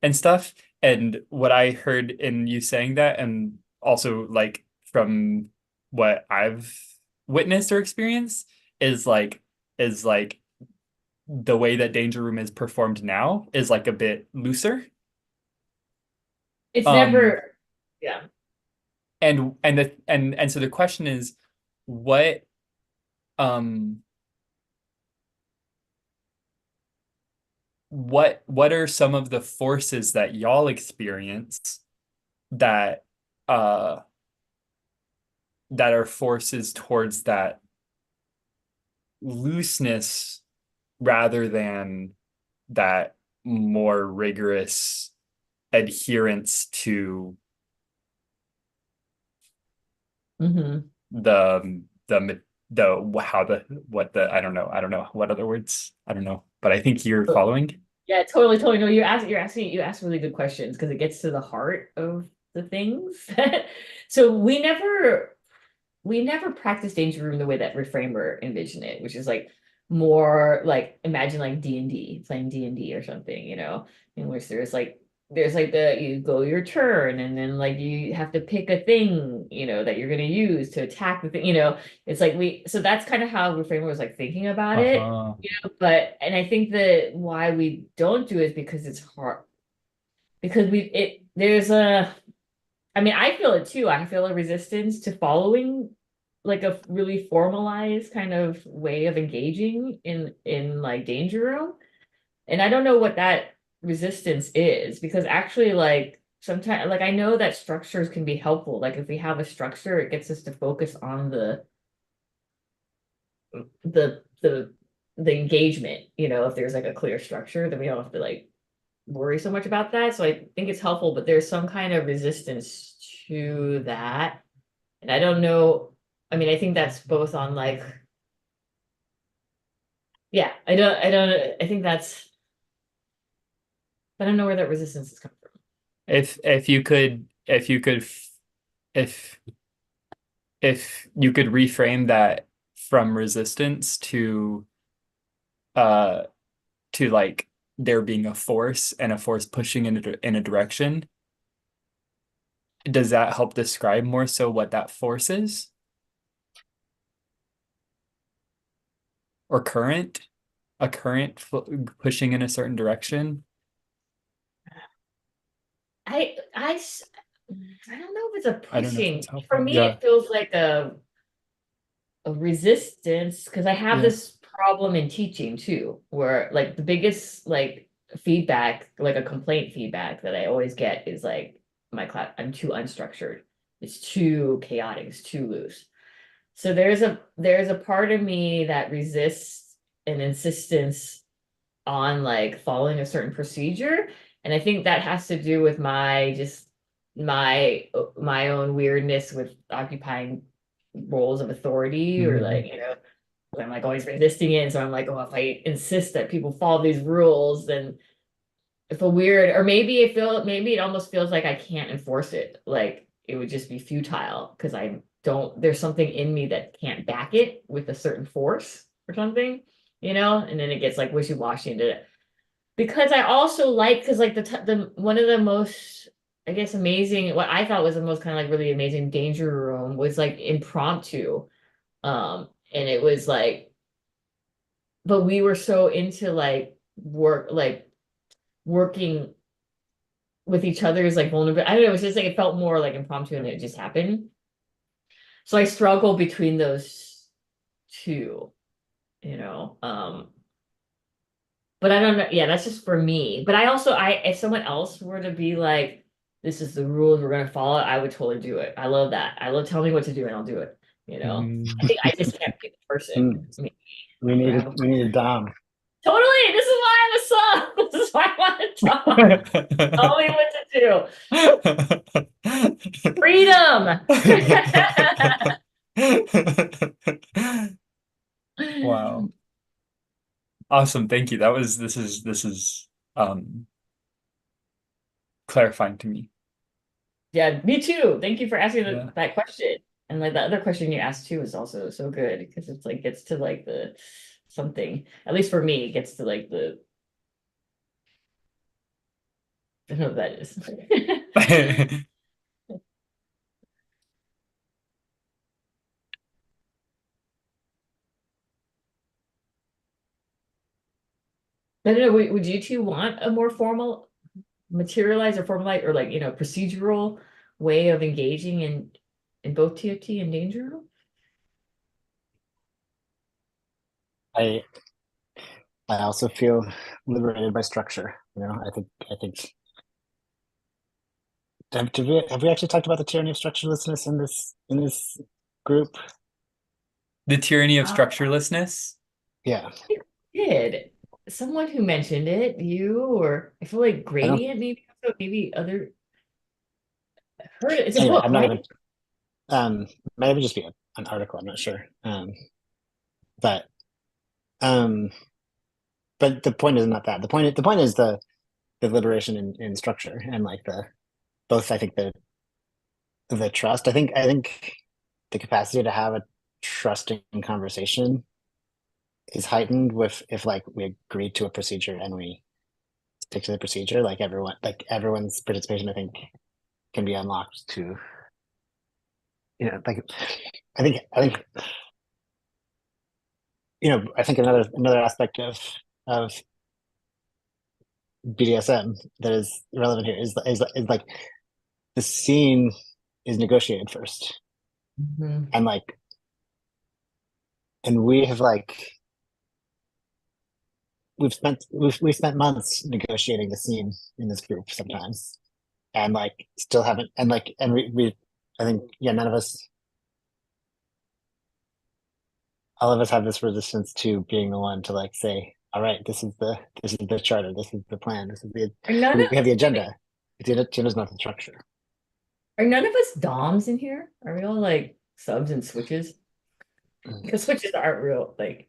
and stuff. And what I heard in you saying that, and also like from what I've witnessed or experienced, is like the way that Danger Room is performed now is like a bit looser. It's never, yeah. And so the question is, what what are some of the forces that y'all experience that that are forces towards that looseness rather than that more rigorous adherence to I don't know what other words, I don't know, but I think you're following. Yeah, totally. No, you ask really good questions because it gets to the heart of the things. So we never practiced Danger Room the way that Reframer envisioned it, which is like more like imagine like D&D, playing D&D or something, in which there's like you go your turn and then like you have to pick a thing, that you're going to use to attack the thing, it's like so that's kind of how Reframer was like thinking about it, but, and I think that why we don't do it is because it's hard, because I mean, I feel it too. I feel a resistance to following like a really formalized kind of way of engaging in like danger room. And I don't know what that resistance is, because actually like sometimes like I know that structures can be helpful. Like if we have a structure, it gets us to focus on the the engagement, if there's like a clear structure, then we don't have to like worry so much about that. So I think it's helpful, but there's some kind of resistance to that. And I don't know. I mean, I think that's both on like, yeah, I think that's, I don't know where that resistance is coming from. If you could if you could if you could reframe that from resistance to like there being a force and a force pushing in a direction, does that help describe more so what that force is? Or current? A current pushing in a certain direction? I don't know if it's a I don't know if pushing. it's helpful. For me, Yeah. it feels like a resistance, because I have Yeah. this problem in teaching too, where like the biggest like feedback, like a complaint feedback that I always get is like my class, I'm too unstructured. It's too chaotic, it's too loose. So there's a part of me that resists an insistence on like following a certain procedure. And I think that has to do with my own weirdness with occupying roles of authority, or like, I'm like always resisting it. And so I'm like, oh, if I insist that people follow these rules, then if a weird, or maybe it almost feels like I can't enforce it. Like it would just be futile because there's something in me that can't back it with a certain force or something, and then it gets like wishy-washy into it. Because I also like, because like the one of the most, I guess, amazing, what I thought was the most kind of like really amazing danger room was like impromptu. And it was like, but we were so into like working with each other's like vulnerability. I don't know, it was just like it felt more like impromptu and it just happened. So I struggle between those two, you know. But I don't know. Yeah, that's just for me. But if someone else were to be like, this is the rules, we're gonna follow it, I would totally do it. I love that. I love telling me what to do and I'll do it. I think I just can't be the person. Maybe. We need a Dom. Totally. This is why I'm a sub. This is why I want to talk. Tell me what to do. Freedom. Wow. Awesome. Thank you. This is clarifying to me. Yeah, me too. Thank you for asking Yeah. that question. And like the other question you asked too is also so good, because it's like gets to like the something, at least for me, it gets to like the, I don't know what that is. I don't know, would you two want a more formal, materialized or formalized, or like, procedural way of engaging in both TFT and danger room? I also feel liberated by structure. Have we actually talked about the tyranny of structurelessness in this group? The tyranny of structurelessness? Yeah. I did. Someone who mentioned it, you, or I feel like Gradient, maybe other. I heard it. It's a Anyway, book, I'm not right? gonna maybe just be an article, I'm not sure. But the point is not that. The point is the liberation in structure, and like both, I think, the trust. I think the capacity to have a trusting conversation is heightened if like we agree to a procedure and we stick to the procedure. Like everyone's participation, I think, can be unlocked to, like I think I think another aspect of BDSM that is relevant here is like the scene is negotiated first, Mhm. and like and we have like we've spent months negotiating the scene in this group sometimes, and like still haven't, and like and we I think none of us, all of us have this resistance to being the one to like say, all right, this is the charter, this is the plan, this is the Are none we of have the agenda. The agenda's not the structure. are none of us DOMs in here? Are we all like subs and switches? Because switches aren't real. Like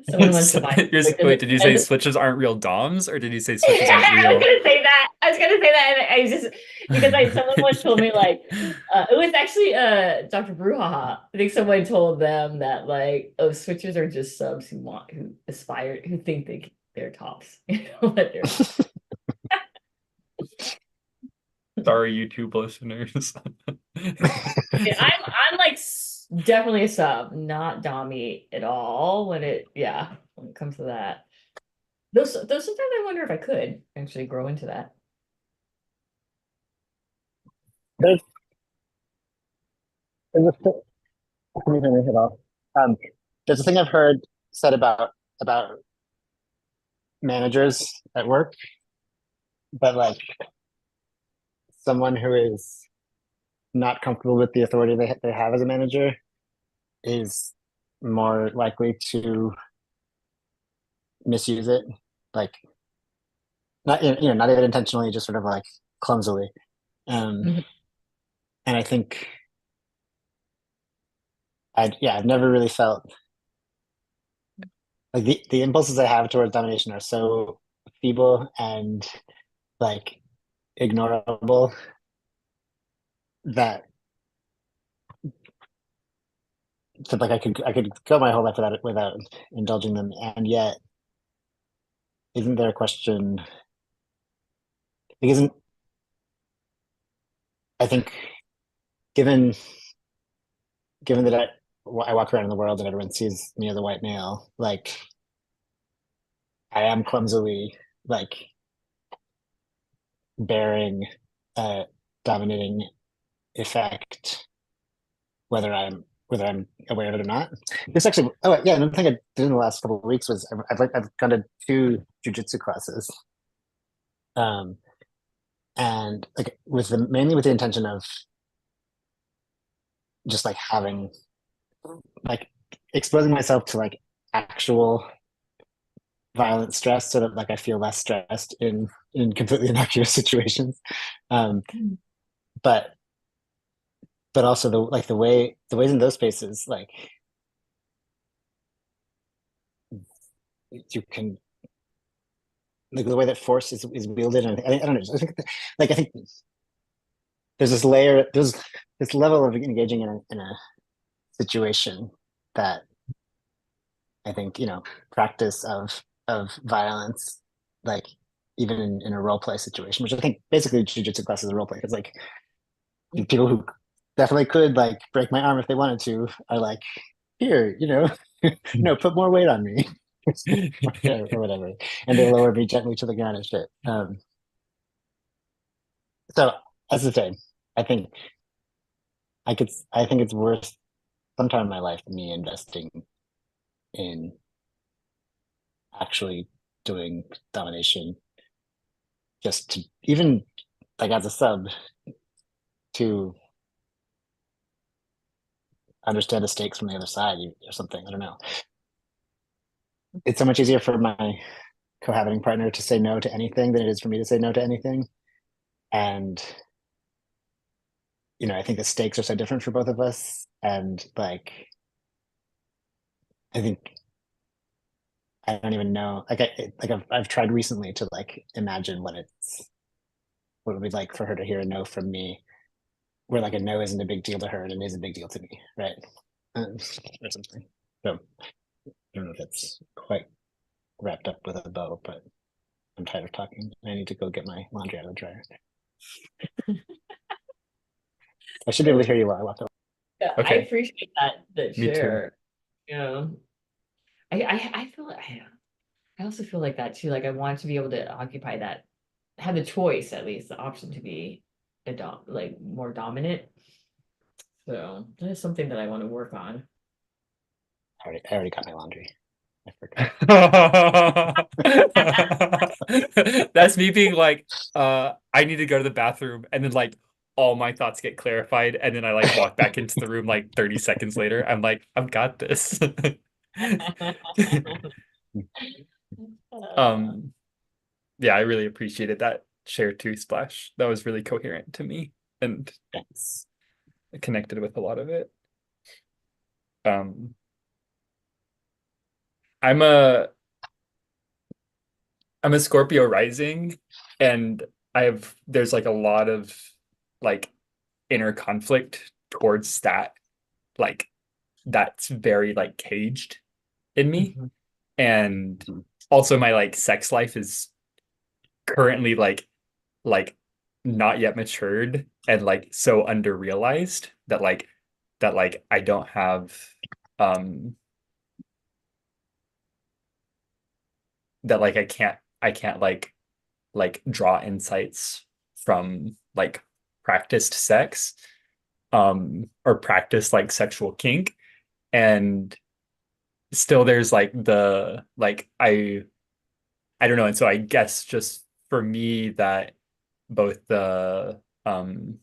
someone wants to buy Wait, did you say and switches aren't real DOMs, or did you say switches aren't I was real? gonna say that. I was gonna say that, and I just because someone once told me like it was actually Dr. Brouhaha. I think someone told them that like switches are just subs who aspire who think they're tops. You know what they're Sorry, YouTube listeners. I'm like definitely a sub, not Dommy at all when it comes to that. Those sometimes I wonder if I could actually grow into that. There's there's a thing, let me finish it off. Um, there's a thing I've heard said about managers at work, but like someone who is not comfortable with the authority they have as a manager is more likely to misuse it, like not not even intentionally, just sort of like clumsily. Mhm. And I think I've never really felt like the impulses I have towards domination are so feeble and like ignorable that like I could go my whole life without indulging them, and yet isn't there a question? Like, isn't I think given that I walk around in the world and everyone sees me as a white male, like I am clumsily like bearing a dominating effect, whether I'm aware of it or not. This actually, oh yeah, another thing I did in the last couple of weeks was I've gone to 2 jujitsu classes, um, and like mainly with the intention of just like having like exposing myself to like actual violent stress so that like I feel less stressed in completely innocuous situations. Um, but also the ways in those spaces, like you can like the way that force is wielded, and I don't know. I think there's this level of engaging in a situation that I think practice of violence, like even in a role play situation, which I think basically jujitsu class is a role play. It's like people who definitely could like break my arm if they wanted to are like, here, no, put more weight on me, or whatever, and they lower me gently to the ground and shit. So as I say, I think I think it's worth some time in my life me investing in actually doing domination, just to even like as a sub to understand the stakes from the other side or something. I don't know. It's so much easier for my cohabiting partner to say no to anything than it is for me to say no to anything. And I think the stakes are so different for both of us. And like I think I don't even know. I've tried recently to like imagine what it would be like for her to hear a no from me, where like a no isn't a big deal to her and it is a big deal to me, right? Or something. So I don't know if it's quite wrapped up with a bow, but I'm tired of talking. I need to go get my laundry out of the dryer. I should be able to hear you while I walk away. Yeah, I Okay. appreciate that Me too. share. Yeah. I feel I also feel like that too. Like I want to be able to occupy that, have the choice at least, the option to be like more dominant. So that is something that I want to work on. I already got my laundry. I forgot. That's me being like, I need to go to the bathroom, and then like all my thoughts get clarified, and then I like walk back into the room like 30 seconds later. I'm like, I've got this. Yeah, I really appreciated that share too, Splash. That was really coherent to me and Thanks. connected with a lot of it. I'm a Scorpio rising, and there's like a lot of like inner conflict towards that, like that's very like caged in me. And also my like sex life is currently like not yet matured and like so underrealized that I don't have that like I can't like draw insights from like practiced sex or practice like sexual kink. And still there's like the like I don't know. And so I guess just for me that both the oh,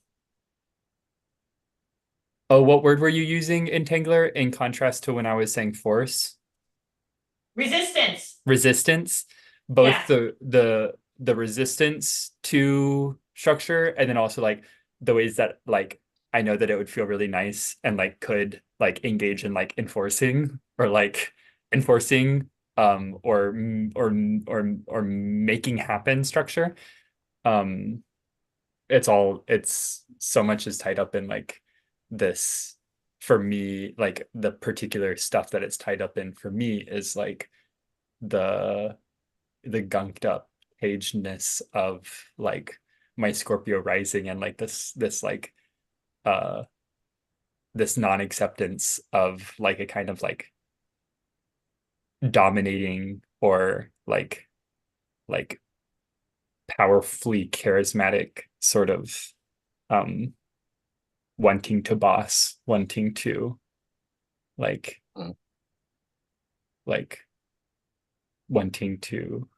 what word were you using, Entangler, in contrast to when I was saying force? Resistance. Both Yeah. the resistance to structure, and then also like the ways that like I know that it would feel really nice and like could like engage in like enforcing or making happen structure. It's so much is tied up in like this. For me, like the particular stuff that it's tied up in for me is like the gunked up pageness of like my Scorpio rising, and like this like this non-acceptance of like a kind of like dominating or like powerfully charismatic sort of wanting to boss, wanting to like wanting to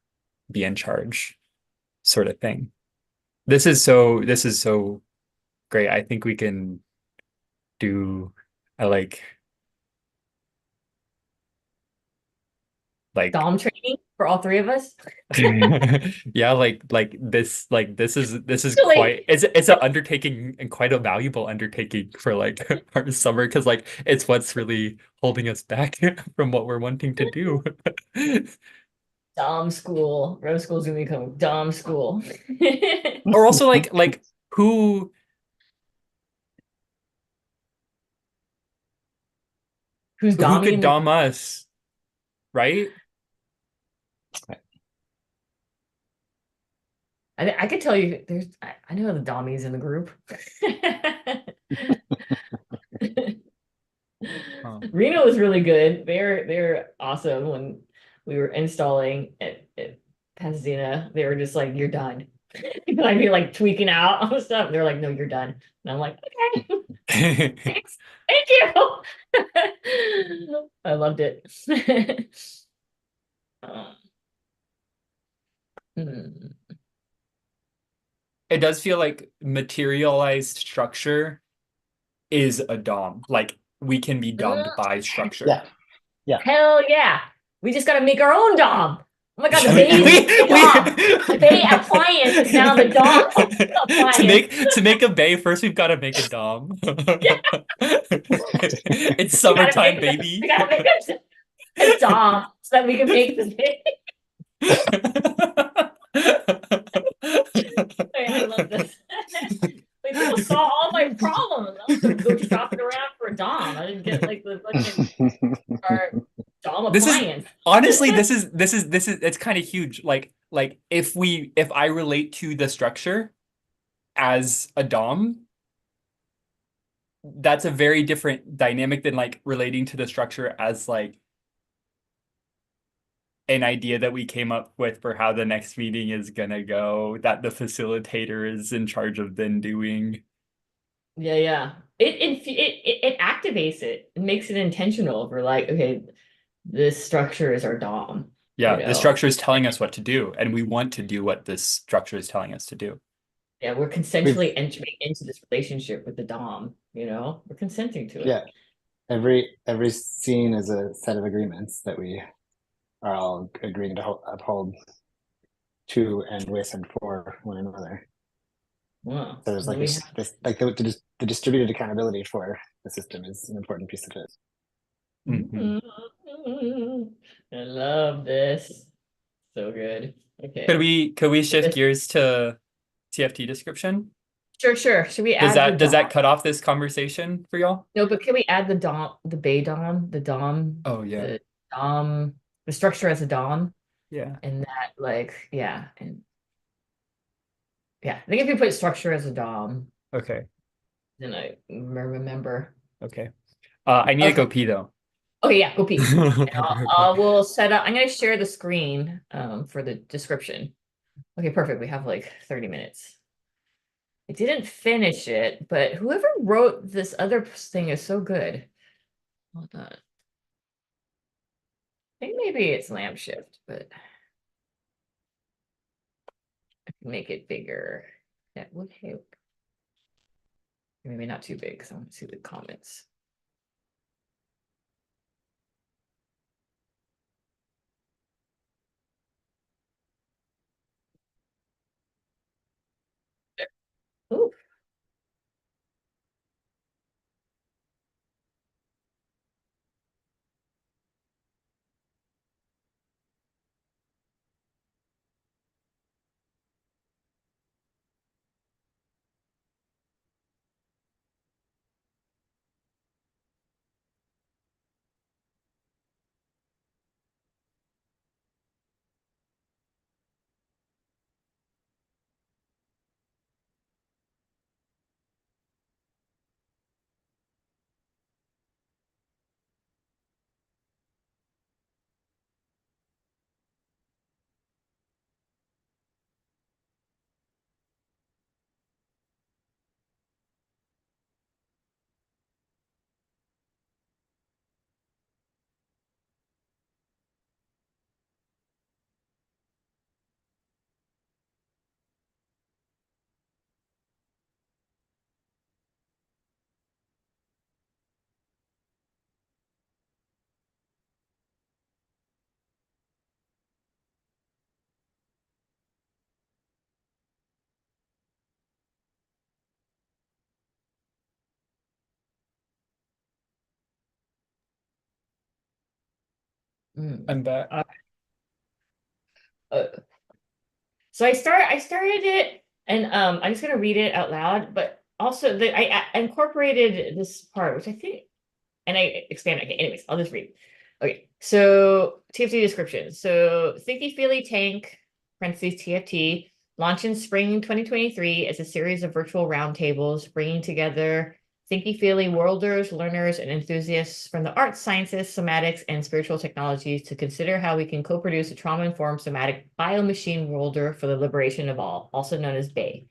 be in charge sort of thing. This is so great. I think we can do I like Dom training for all three of us. yeah, like this is Really? quite it's an undertaking and quite a valuable undertaking for like our summer, because like it's what's really holding us back from what we're wanting to do. Dom school. Rose school's gonna become Dom school. Or also like who Who's Dommy could in the dom us, right? I could tell you there's I know the Dommies in the group. Reno was really good. They're awesome. When we were installing at Pasadena, they were just like, "You're done." I'd be like tweaking out on stuff. They're like, "No, you're done." And I'm like, "Okay, thanks, thank you." I loved it. Hmm. It does feel like materialized structure is a dom. Like we can be domed by structure. Yeah. Hell yeah. We just gotta make our own dom. Oh my god, the Bay's the dom. The Bay appliance is now the dom appliance. To make a bay, first we've got to make a dom. Yeah. It's summertime, baby. We gotta make a dom so that we can make the Bay. I love this. Like, people saw all my problems. I was gonna go shopping around for a dom. I didn't get like the fucking our dom appliance. Honestly, this is it's kind of huge. Like if I relate to the structure as a dom, that's a very different dynamic than like relating to the structure as like an idea that we came up with for how the next meeting is gonna go, that the facilitator is in charge of then doing. Yeah. it activates it. It makes it intentional. We're like, okay, this structure is our DOM. Yeah, You the know? structure is telling us what to do, and we want to do what this structure is telling us to do. Yeah, we're consensually entering into this relationship with the DOM, we're consenting to it. Yeah. Every scene is a set of agreements that we are all agreeing to uphold to and with and for one another. Wow. So there's And like then we this like the distributed accountability for the system is an important piece of it. Mhm. I love this. So good. Okay. Could we shift This- gears to TFT description? Sure. Should we Does add the does that DOM? cut off this conversation for y'all? No, but can we add the DOM, the Bay DOM, the DOM, Oh yeah. the DOM, the structure as a DOM, Yeah. and that I think if you put structure as a DOM, Okay. then I remember. Okay. I need to Okay. go pee though. Okay, yeah, go pee. Okay. We'll set up. I'm going to share the screen for the description. Okay, perfect. We have like 30 minutes. I didn't finish it, but whoever wrote this other thing is so good. Hold on. I think maybe it's lamp shift, but I can make it bigger. That would help. Maybe not too big because I want to see the comments. There. Ooh. I'm back. Uh, So I started it, and I'm just gonna read it out loud, but also I incorporated this part, which I think, and I expanded. Okay, anyways, I'll just read. Okay, so TFT description. So Thinky Feely Tank, parentheses TFT, launched in spring 2023 as a series of virtual roundtables, bringing together Thinky Feely worlders, learners, and enthusiasts from the arts, sciences, somatics, and spiritual technologies to consider how we can co-produce a trauma-informed somatic biomachine worlder for the liberation of all, also known as BAE,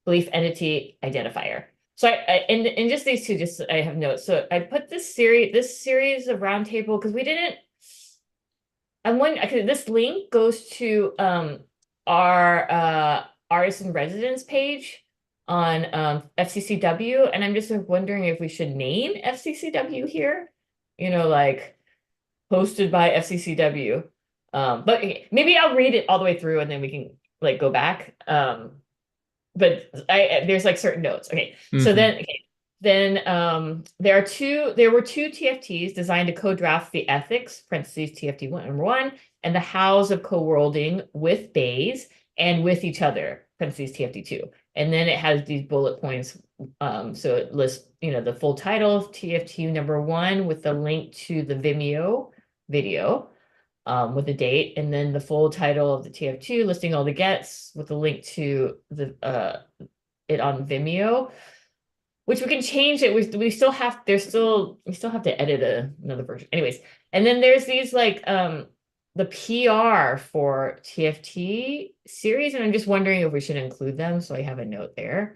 Belief Entity Identifier. So in just these two, just I have notes. So I put this series of roundtable because we didn't. This link goes to our artist in residence page on FCCW, and I'm just wondering if we should name FCCW here, like hosted by FCCW. But okay, maybe I'll read it all the way through and then we can like go back. But there's like certain notes. Okay, so then there were two TFTs designed to co-draft the ethics, parentheses TFT number one, and the hows of co-worlding with bays and with each other, parentheses TFT two. And then it has these bullet points. So it lists, the full title of TFT number one with the link to the Vimeo video. With the date, and then the full title of the TF2 listing all the gets with the link to the it on Vimeo, which we can change it. We still have we still have to edit another version. Anyways, and then there's these like the PR for TFT series, and I'm just wondering if we should include them. So I have a note there.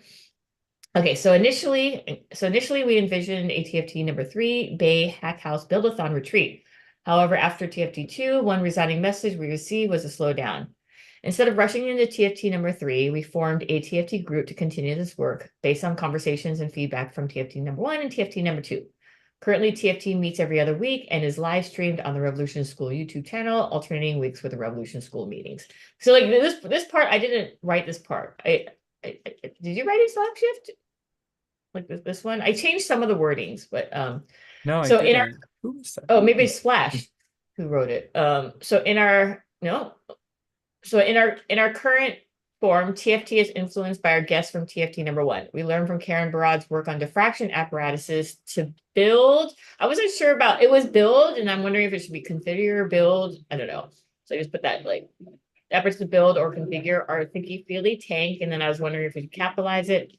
Okay, so initially we envisioned a TFT number 3 Bay Hack House Build-a-thon retreat. However, after TFT 2, one resounding message we received was a slowdown. Instead of rushing into TFT number 3, we formed a TFT group to continue this work based on conversations and feedback from TFT number 1 and TFT number 2. Currently, TFT meets every other week and is live streamed on the Revolution School YouTube channel, alternating weeks with the Revolution School meetings. So like this part, I didn't write this part. Did you write it Slack shift? Like this one? I changed some of the wordings, but No, I so in our didn't. Who was that? oh, maybe it's Splash who wrote it. So in our no, so in our current form, TFT is influenced by our guests from TFT number 1. We learned from Karen Barad's work on diffraction apparatuses to build. I wasn't sure about it was build, and I'm wondering if it should be configure, build. I don't know. So I just put that like efforts to build or configure our Thinky Feely tank, and then I was wondering if we could capitalize it.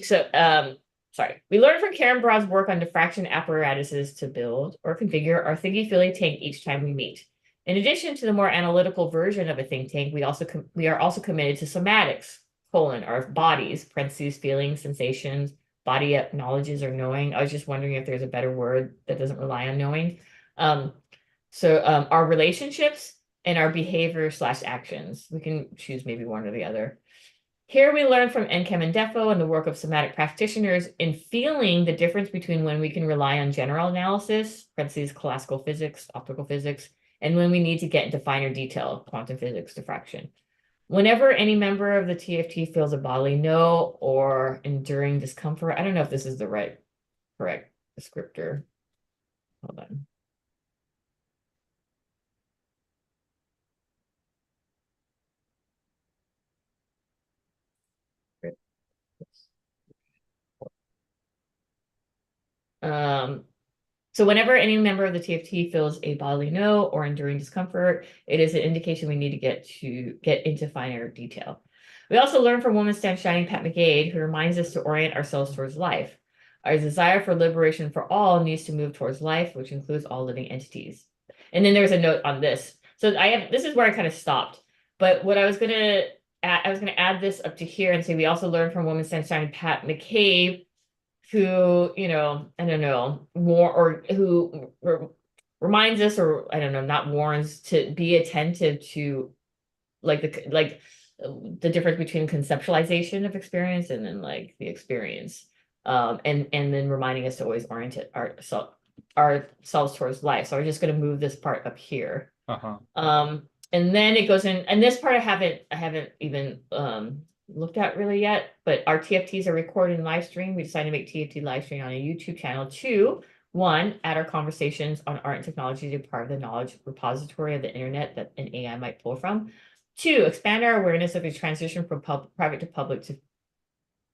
So sorry. We learned from Karen Barad's work on diffraction apparatuses to build or configure our Thinky Feely tank each time we meet. In addition to the more analytical version of a think tank, we are also committed to somatics, our bodies, parentheses, feelings, sensations, body knowledges or knowing. I was just wondering if there's a better word that doesn't rely on knowing. Our relationships and our behavior / actions. We can choose maybe one or the other. Here we learn from NChem and Defo and the work of somatic practitioners in feeling the difference between when we can rely on general analysis, parentheses, classical physics, optical physics, and when we need to get into finer detail, quantum physics, diffraction. Whenever any member of the TFT feels a bodily no or enduring discomfort, I don't know if this is the correct descriptor. Hold on. So whenever any member of the TFT feels a bodily no or enduring discomfort, it is an indication we need to get into finer detail. We also learn from Woman Stand Shining Pat McGade, who reminds us to orient ourselves towards life. Our desire for liberation for all needs to move towards life, which includes all living entities. And then there's a note on this. So this is where I kind of stopped. But what I was gonna add this up to here and say we also learn from Woman Stand Shining Pat McCabe, who, I don't know, who reminds us, or I don't know, not warns, to be attentive to like the difference between conceptualization of experience and then like the experience. And then reminding us to always orient ourselves towards life. So I'm just going to move this part up here. And then it goes in, and this part I haven't even looked at really yet, but our TFTs are recorded and live stream. We decided to make TFT live stream on a YouTube channel. 2, 1, add our conversations on art and technology to part of the knowledge repository of the internet that an AI might pull from. 2, expand our awareness of the transition from private to public to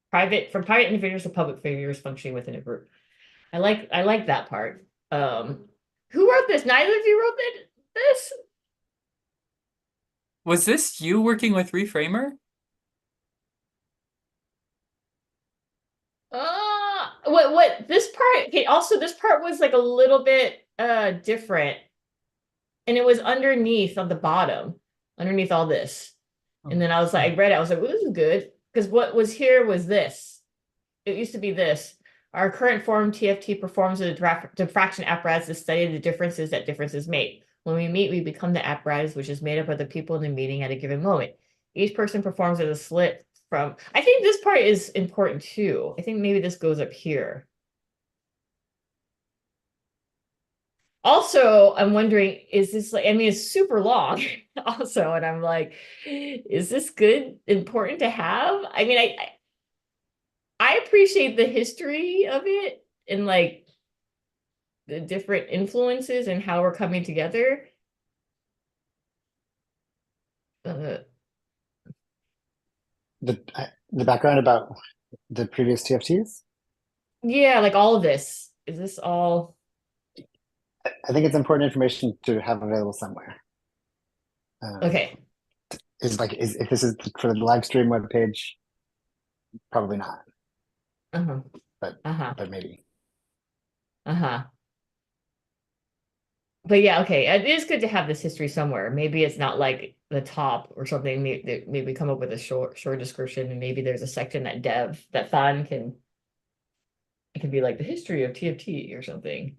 from private individuals to public figures functioning within a group. I like that part. Who wrote this? Neither of you wrote this? Was this you working with Reframer? What this part, okay, also this part was like a little bit different. And it was underneath on the bottom, underneath all this. And then I was like, I read it, I was like, well, this is good. Because what was here was this. It used to be this. Our current form TFT performs a diffraction apparatus to study the differences that differences make. When we meet, we become the apparatus, which is made up of the people in the meeting at a given moment. Each person performs as a slit from, I think this part is important too. I think maybe this goes up here. Also, I'm wondering, is this like, I mean, it's super long also, and I'm like, is this good, important to have? I mean, I appreciate the history of it and like the different influences and how we're coming together. The background about the previous TFTs? Yeah, like all of this. Is this all? I think it's important information to have available somewhere. Okay. If this is for the live stream webpage, probably not. But maybe. But yeah, okay. It is good to have this history somewhere. Maybe it's not like the top or something, maybe come up with a short description, and maybe there's a section that Fan can, it can be like the history of TFT or something.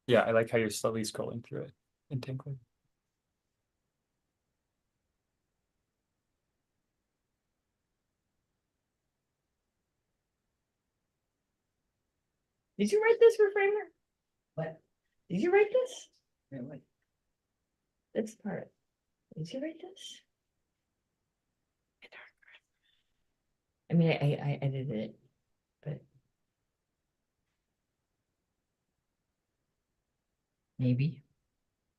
Yeah, I like how you're slowly scrolling through it in Entangler. Did you write this, Reframer? What? Did you write this? Really? This part. Did you write this? I mean, I edited it, but Maybe.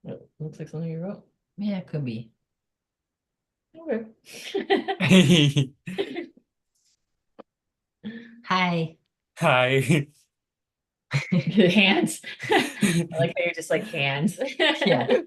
it looks like something you wrote. Yeah, it could be. Okay. Hi. Hi. Hands. I like how you're just like hands. Yeah.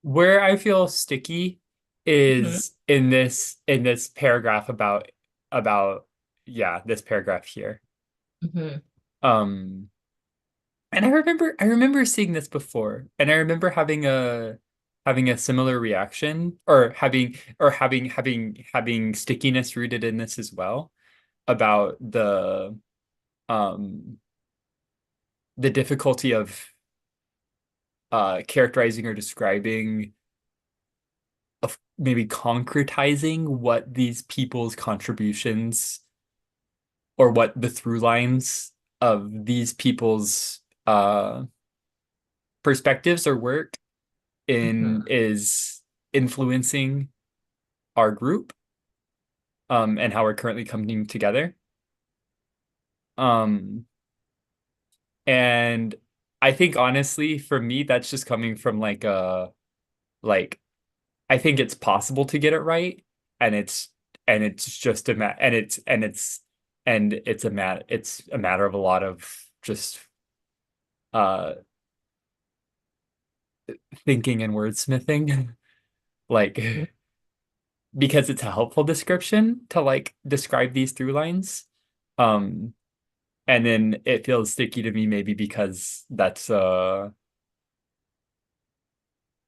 Where I feel sticky is in this paragraph about yeah, this paragraph here. Mhm. And I remember seeing this before, and I remember having a similar reaction, or having stickiness rooted in this as well, about um the difficulty of characterizing or describing, of maybe concretizing what these people's contributions, or what the through lines of these people's perspectives or work in is influencing our group, and how we're currently coming together. And I think honestly, for me, that's just coming from like I think it's possible to get it right, and it's just a ma and it's a matter of a lot of just uh thinking and wordsmithing, like, because it's a helpful description to like describe these through lines. And then it feels sticky to me, maybe because that's a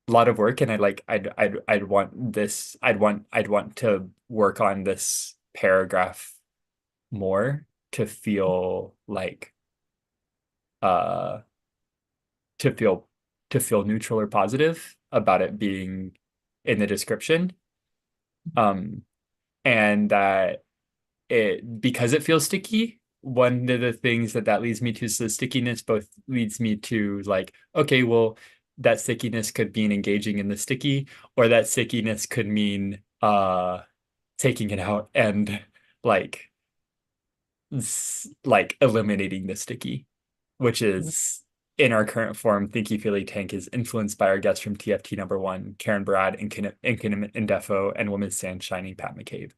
lot of work, and I'd want this, I'd want to work on this paragraph more to feel like uh to feel neutral or positive about it being in the description. And that because it feels sticky, one of the things that leads me to is the stickiness both leads me to like, okay, well, that stickiness could mean engaging in the sticky, or that stickiness could mean taking it out and like eliminating the sticky, which is in our current form. Thinky Feely Tank is influenced by our guests from TFT #1, Karen Brad, Inkin Indefo, and Woman Sand Shining Pat McCabe.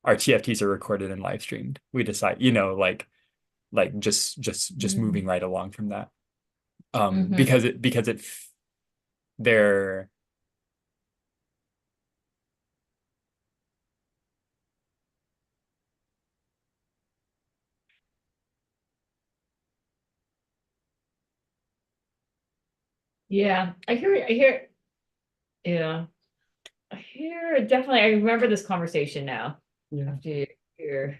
Our TFTs are recorded and live streamed. We decide, just moving right along from that. Because they're Yeah, I hear, yeah. I hear definitely, I remember this conversation now. Yeah. After you hear.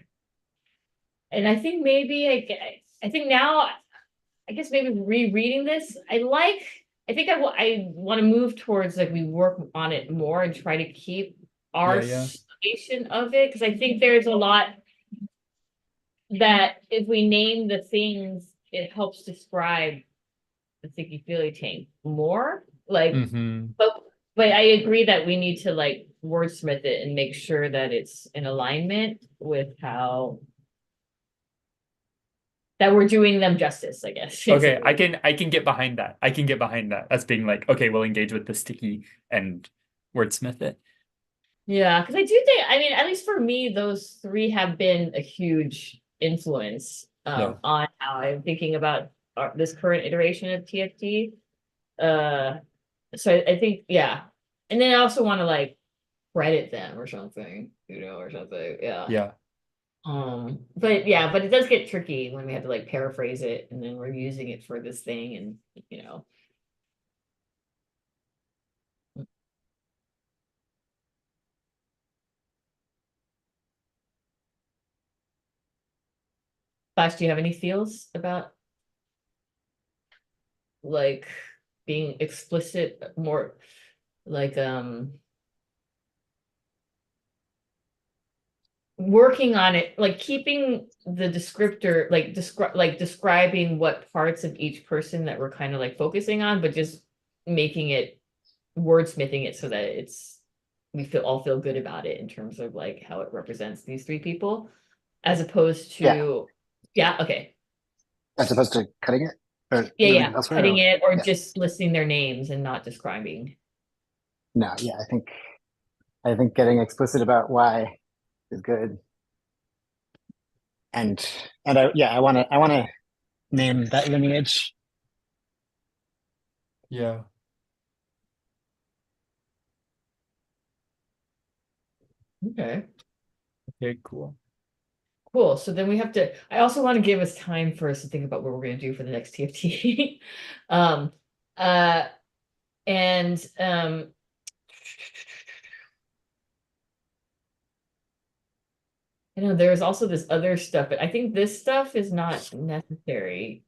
And I think maybe I think now, I guess maybe rereading this, I think I want to move towards like we work on it more and try to keep our Yeah. station of it, because I think there's a lot that if we name the things, it helps describe the Thinky Feely tank more. Like, Mm-hmm. but I agree that we need to like wordsmith it and make sure that it's in alignment with how that we're doing them justice, I guess. Okay, basically. I can get behind that. I can get behind that as being like, okay, we'll engage with the sticky and wordsmith it. Yeah, because I do think, I mean, at least for me, those three have been a huge influence Yeah. on how I'm thinking about this current iteration of TFT. So I think, yeah. And then I also want to like credit them or something, or something. Yeah. Yeah. But yeah, but it does get tricky when we have to like paraphrase it and then we're using it for this thing and Flash, do you have any feels about like being explicit more like working on it, like keeping the descriptor, like describing what parts of each person that we're kind of like focusing on, but just making it wordsmithing it so that we all feel good about it in terms of like how it represents these three people, as opposed Yeah. to yeah, okay. As opposed to cutting it or Yeah, moving elsewhere. cutting it or yeah. just listing their names and not describing. No, yeah, I think getting explicit about why is good. And I wanna name that lineage. Yeah. Okay. Okay, cool. Cool. So then we have to, I also want to give us time for us to think about what we're going to do for the next TFT. um, uh, and there's also this other stuff, but I think this stuff is not necessary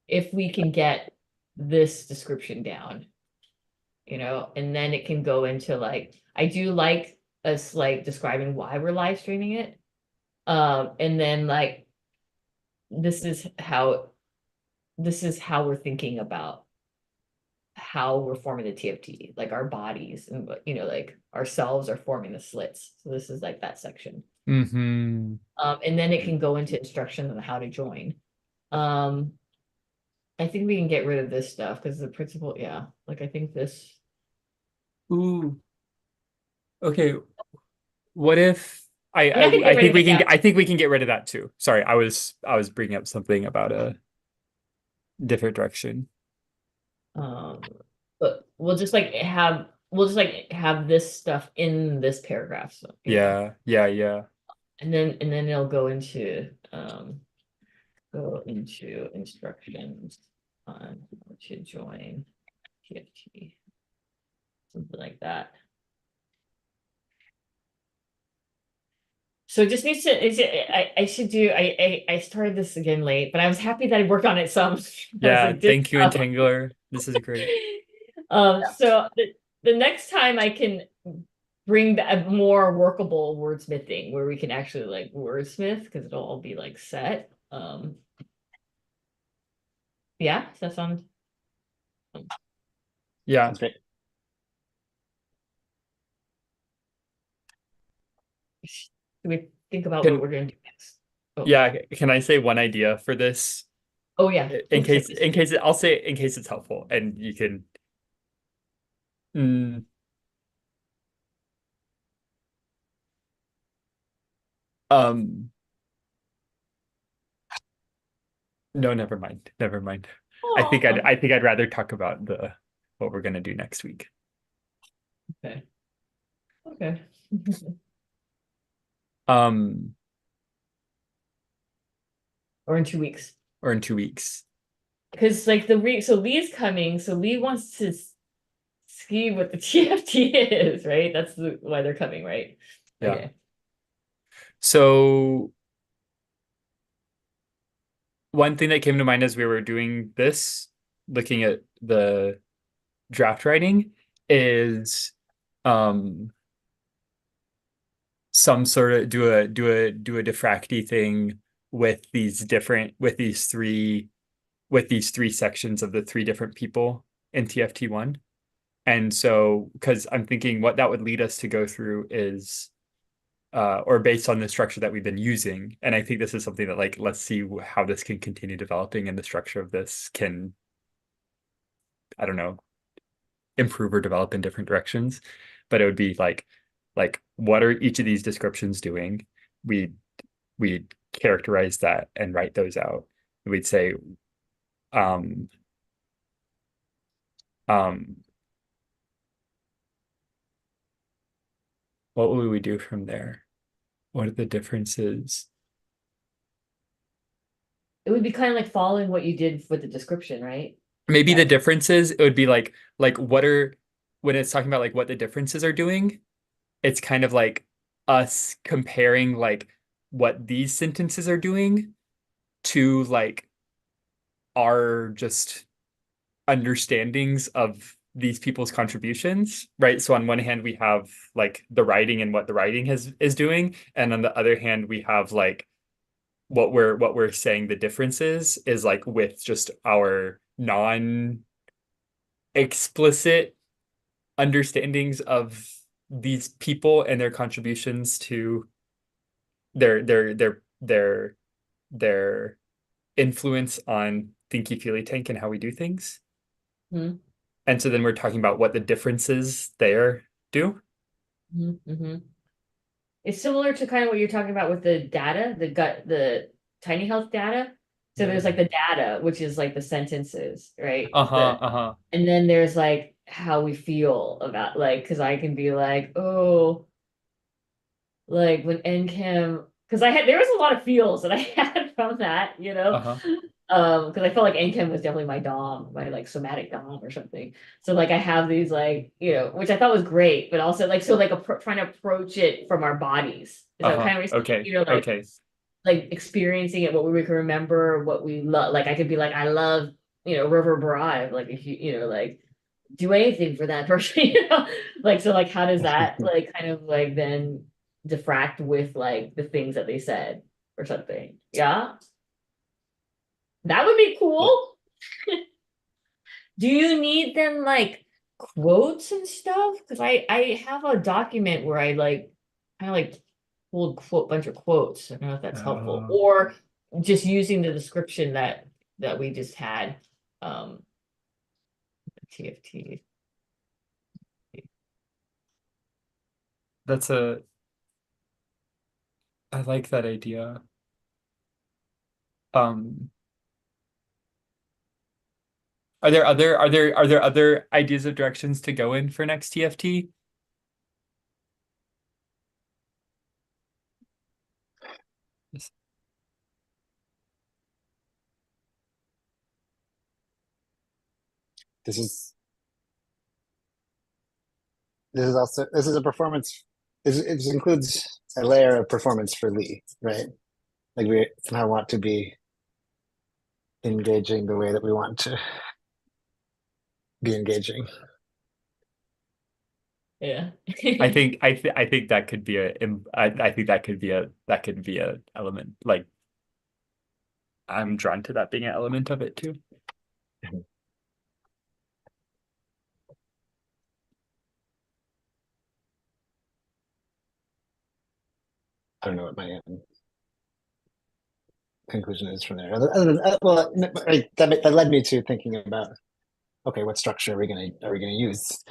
if we can get this description down, and then it can go into like, I do like us like describing why we're live streaming it. And then like, this is how we're thinking about how we're forming the TFT, like our bodies and like ourselves are forming the slits. So this is like that section. Mm-hmm. And then it can go into instructions on how to join. I think we can get rid of this stuff because the principle, yeah, like I think this. Ooh. Okay. What if I can get rid of it now. I think we can get rid of that too. Sorry, I was bringing up something about a different direction. But we'll just like have this stuff in this paragraph. So Yeah. and then it'll go into instructions on how to join TFT. Something like that. So it just needs to, I should do, I started this again late, but I was happy that I worked on it some. Yeah, thank you, Entangler. This is great. So the next time I can bring a more workable wordsmithing where we can actually like wordsmith because it'll all be like set. Yeah, does that sound? Yeah. That's great. Do we think about what we're going to do next? Oh. Yeah, can I say one idea for this? Oh yeah. In case I'll say it in case it's helpful and you can no, never mind. I think I'd rather talk about what we're gonna do next week. Okay. Or in 2 weeks. Or in 2 weeks. Because like so Lee's coming, so Lee wants to see what the TFT is, right? That's why they're coming, right? Yeah. Okay. So one thing that came to mind as we were doing this, looking at the draft writing, is some sort of do a diffracty thing with these three sections of the three different people in TFT1. And so, because I'm thinking what that would lead us to go through is, or based on the structure that we've been using. And I think this is something that, like, let's see how this can continue developing and the structure of this can, I don't know, improve or develop in different directions. But it would be like what are each of these descriptions doing? We'd characterize that and write those out. We'd say, um, what would we do from there? What are the differences? It would be kind of like following what you did with the description, right? Maybe the Like- differences, it would be like what are, when it's talking about like what the differences are doing, it's kind of like us comparing like what these sentences are doing to like our just understandings of these people's contributions, right? So on one hand, we have like the writing and what the writing is doing, and on the other hand, we have like what we're saying the difference is like with just our non-explicit understandings of these people and their contributions to their influence on Thinky Feely Tank and how we do things. Hmm. And so then we're talking about what the differences there do. Mm-hmm. It's similar to kind of what you're talking about with the data, the tiny health data. So there's like the data, which is like the sentences, right? And then there's like how we feel about like, because I can be like, oh, like when NChem, because there was a lot of feels that I had from that, because I felt like NChem was definitely my dom, my like somatic dom or something. So like I have these like, which I thought was great, but also like trying to approach it from our bodies. So kind of Okay. Okay. like experiencing it, what we can remember, what we love. Like I could be like, I love, River Bribe. Like if like do anything for that person, like so like how does that like kind of like then diffract with like the things that they said or something? Yeah. That would be cool. Do you need them like quotes and stuff? Because I have a document where I like kind of like pulled bunch of quotes. I don't know if that's helpful. Or just using the description that we just had. TFT. I like that idea. Are there other ideas of directions to go in for next TFT? This is a performance. This includes a layer of performance for Lee, right? Like we somehow want to be engaging the way that we want to be engaging. Yeah. I think that could be that could be a element. Like I'm drawn to that being an element of it too. I don't know what my conclusion is from there. Other than, well, that led me to thinking about, okay, what structure are we gonna use?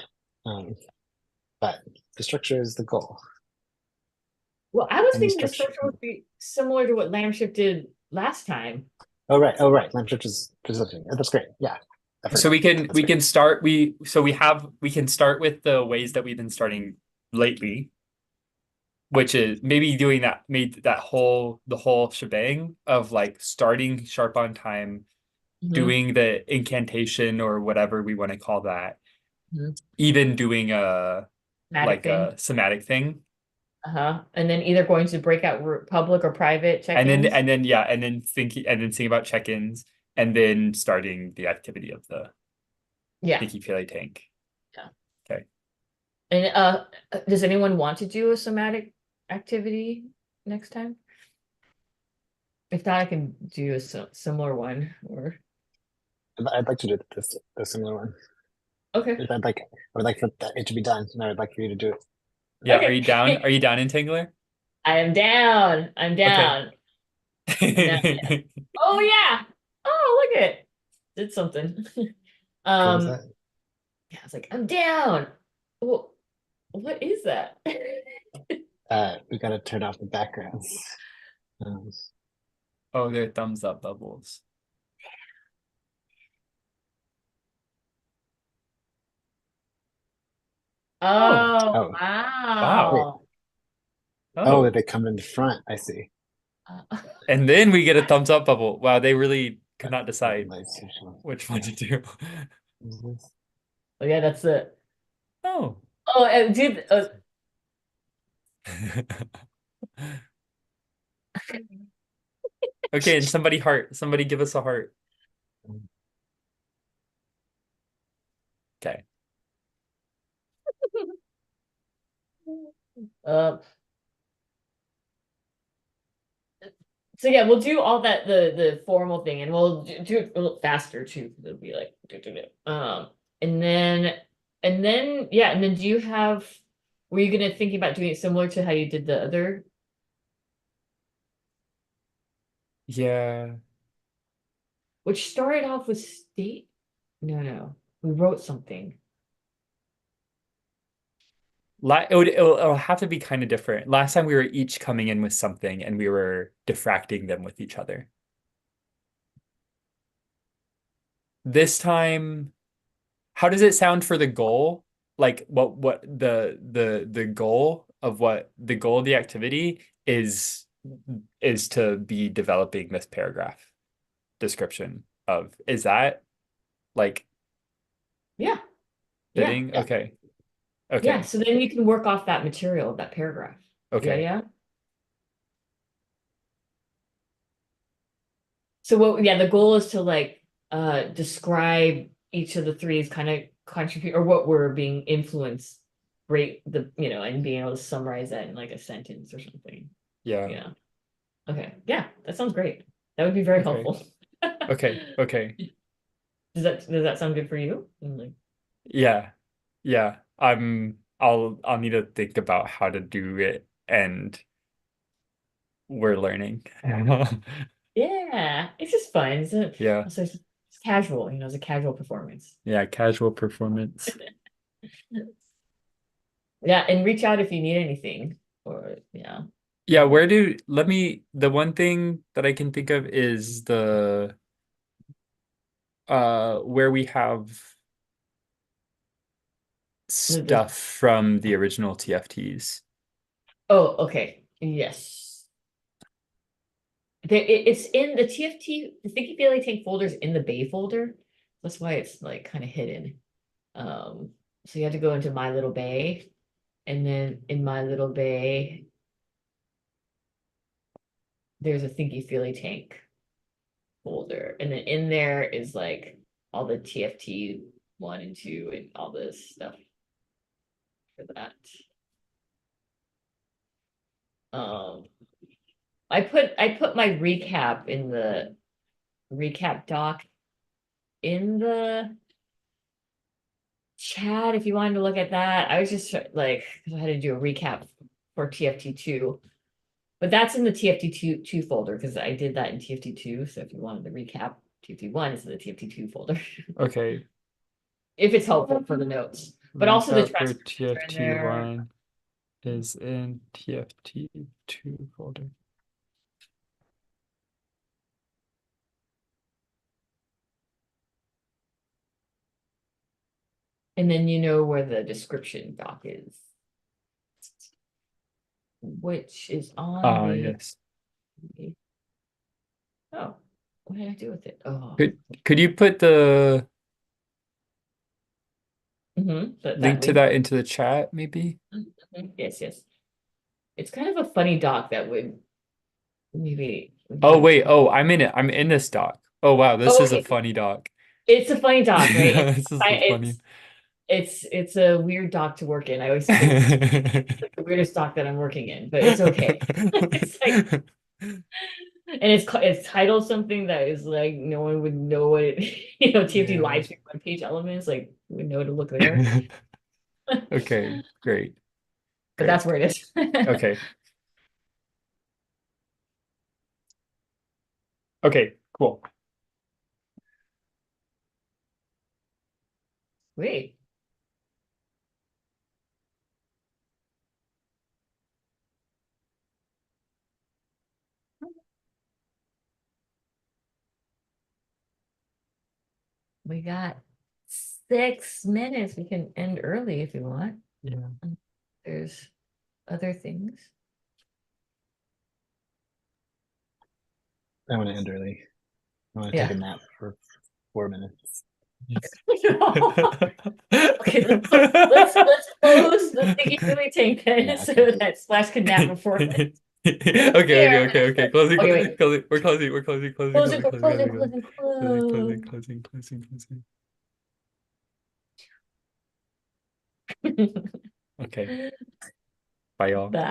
But the structure is the goal. Well, I was And thinking the structure would be similar to what Lamship did last time. Oh right, Lamship is presenting. That's great. Yeah. So we can start we can start with the ways that we've been starting lately, which is maybe doing the whole shebang of like starting sharp on time, doing the incantation or whatever we want to call that, even doing a somatic thing. And then either going to break out public or private check-ins. And then thinking about check-ins and then starting the activity of the Thinky Feely Tank. Yeah. Okay. And does anyone want to do a somatic activity next time? If not, I can do a similar one or I'd like to do this a similar one. okay. I would like for it to be done, and I would like for you to do it. Yeah, are Okay. you down? Are you down, Entangler? I am down. I'm Okay. down. No. Oh yeah. Oh, look at it. Did something. What was Um, that? yeah, I was like, I'm down. Well, what is that? We gotta turn off the backgrounds. Oh, they're thumbs up bubbles. Oh, Oh. wow. Oh, they come in the front. I see. And then we get a thumbs up bubble. Wow, they really could not decide Nice. which one to do. Oh yeah, that's it. Oh. Oh, and dude, Okay, and somebody heart. Somebody give us a heart. Okay. uh, so yeah, we'll do all that the formal thing, and we'll do it a little faster too. It'll be like and then yeah, and then do you have? Were you gonna think about doing it similar to how you did the other? Yeah. Which started off with state? No, we wrote something. It'll have to be kind of different. Last time we were each coming in with something and we were diffracting them with each other. This time, how does it sound for the goal? Like what the goal of the activity is to be developing this paragraph description of, is that like Yeah. fitting? Yeah. Okay. Yeah, so then you can work off that material, that paragraph. Okay. Yeah. So the goal is to like describe each of the three's kind of contribute or what we're being influenced, rate and being able to summarize that in like a sentence or something. Yeah. Yeah. Okay. Yeah, that sounds great. That would be very Okay. helpful. Okay. Does that sound good for you? Like, Yeah. I'll need to think about how to do it, and we're learning. yeah, it's just fun. Yeah. Also, it's casual, it's a casual performance. Yeah, casual performance. Yeah, and reach out if you need anything or Yeah, the one thing that I can think of is the where we have stuff from the original TFTs. Oh, okay. Yes. It's in the TFT, the Thinky Feely Tank folder's in the Bay folder. That's why it's like kind of hidden. So you have to go into My Little Bay, and then in My Little Bay, there's a Thinky Feely Tank folder, and then in there is like all the TFT 1 and 2 and all this stuff for that. I put my recap in the recap doc in the chat if you wanted to look at that. I was just like, because I had to do a recap for TFT2, but that's in the TFT2 folder because I did that in TFT2. So if you wanted to recap TFT1, it's in the TFT2 folder. Okay. If it's helpful for the notes, but also the for transcripts are in there. TFT1 is in TFT2 folder. And then you know where the description doc is, which is on the. Yes. Oh, what did I do with it? Oh, Could you put the link to that into the chat, maybe? Yes. It's kind of a funny doc that would maybe. Oh wait, I'm in it. I'm in this doc. Oh wow, this is a funny doc. It's a funny doc, right? This is funny. It's a weird doc to work in. I always think it's like the weirdest doc that I'm working in, but it's okay. It's like And it's titled something that is like no one would know what it, TFT Yeah. live stream web page elements, like we know to look there. Okay, great. But that's where it is. Okay. Okay, cool. Great. We got 6 minutes. We can end early if you want. Yeah. There's other things. I want to end early. I want to take a nap for 4 minutes. Okay, let's close the Thinky really tank Yeah, so okay. that Splash can nap before. Okay. Okay, Closing. wait. We're closing. We're closing. Closing, closing. Closing. Okay. Bye, y'all. Bye.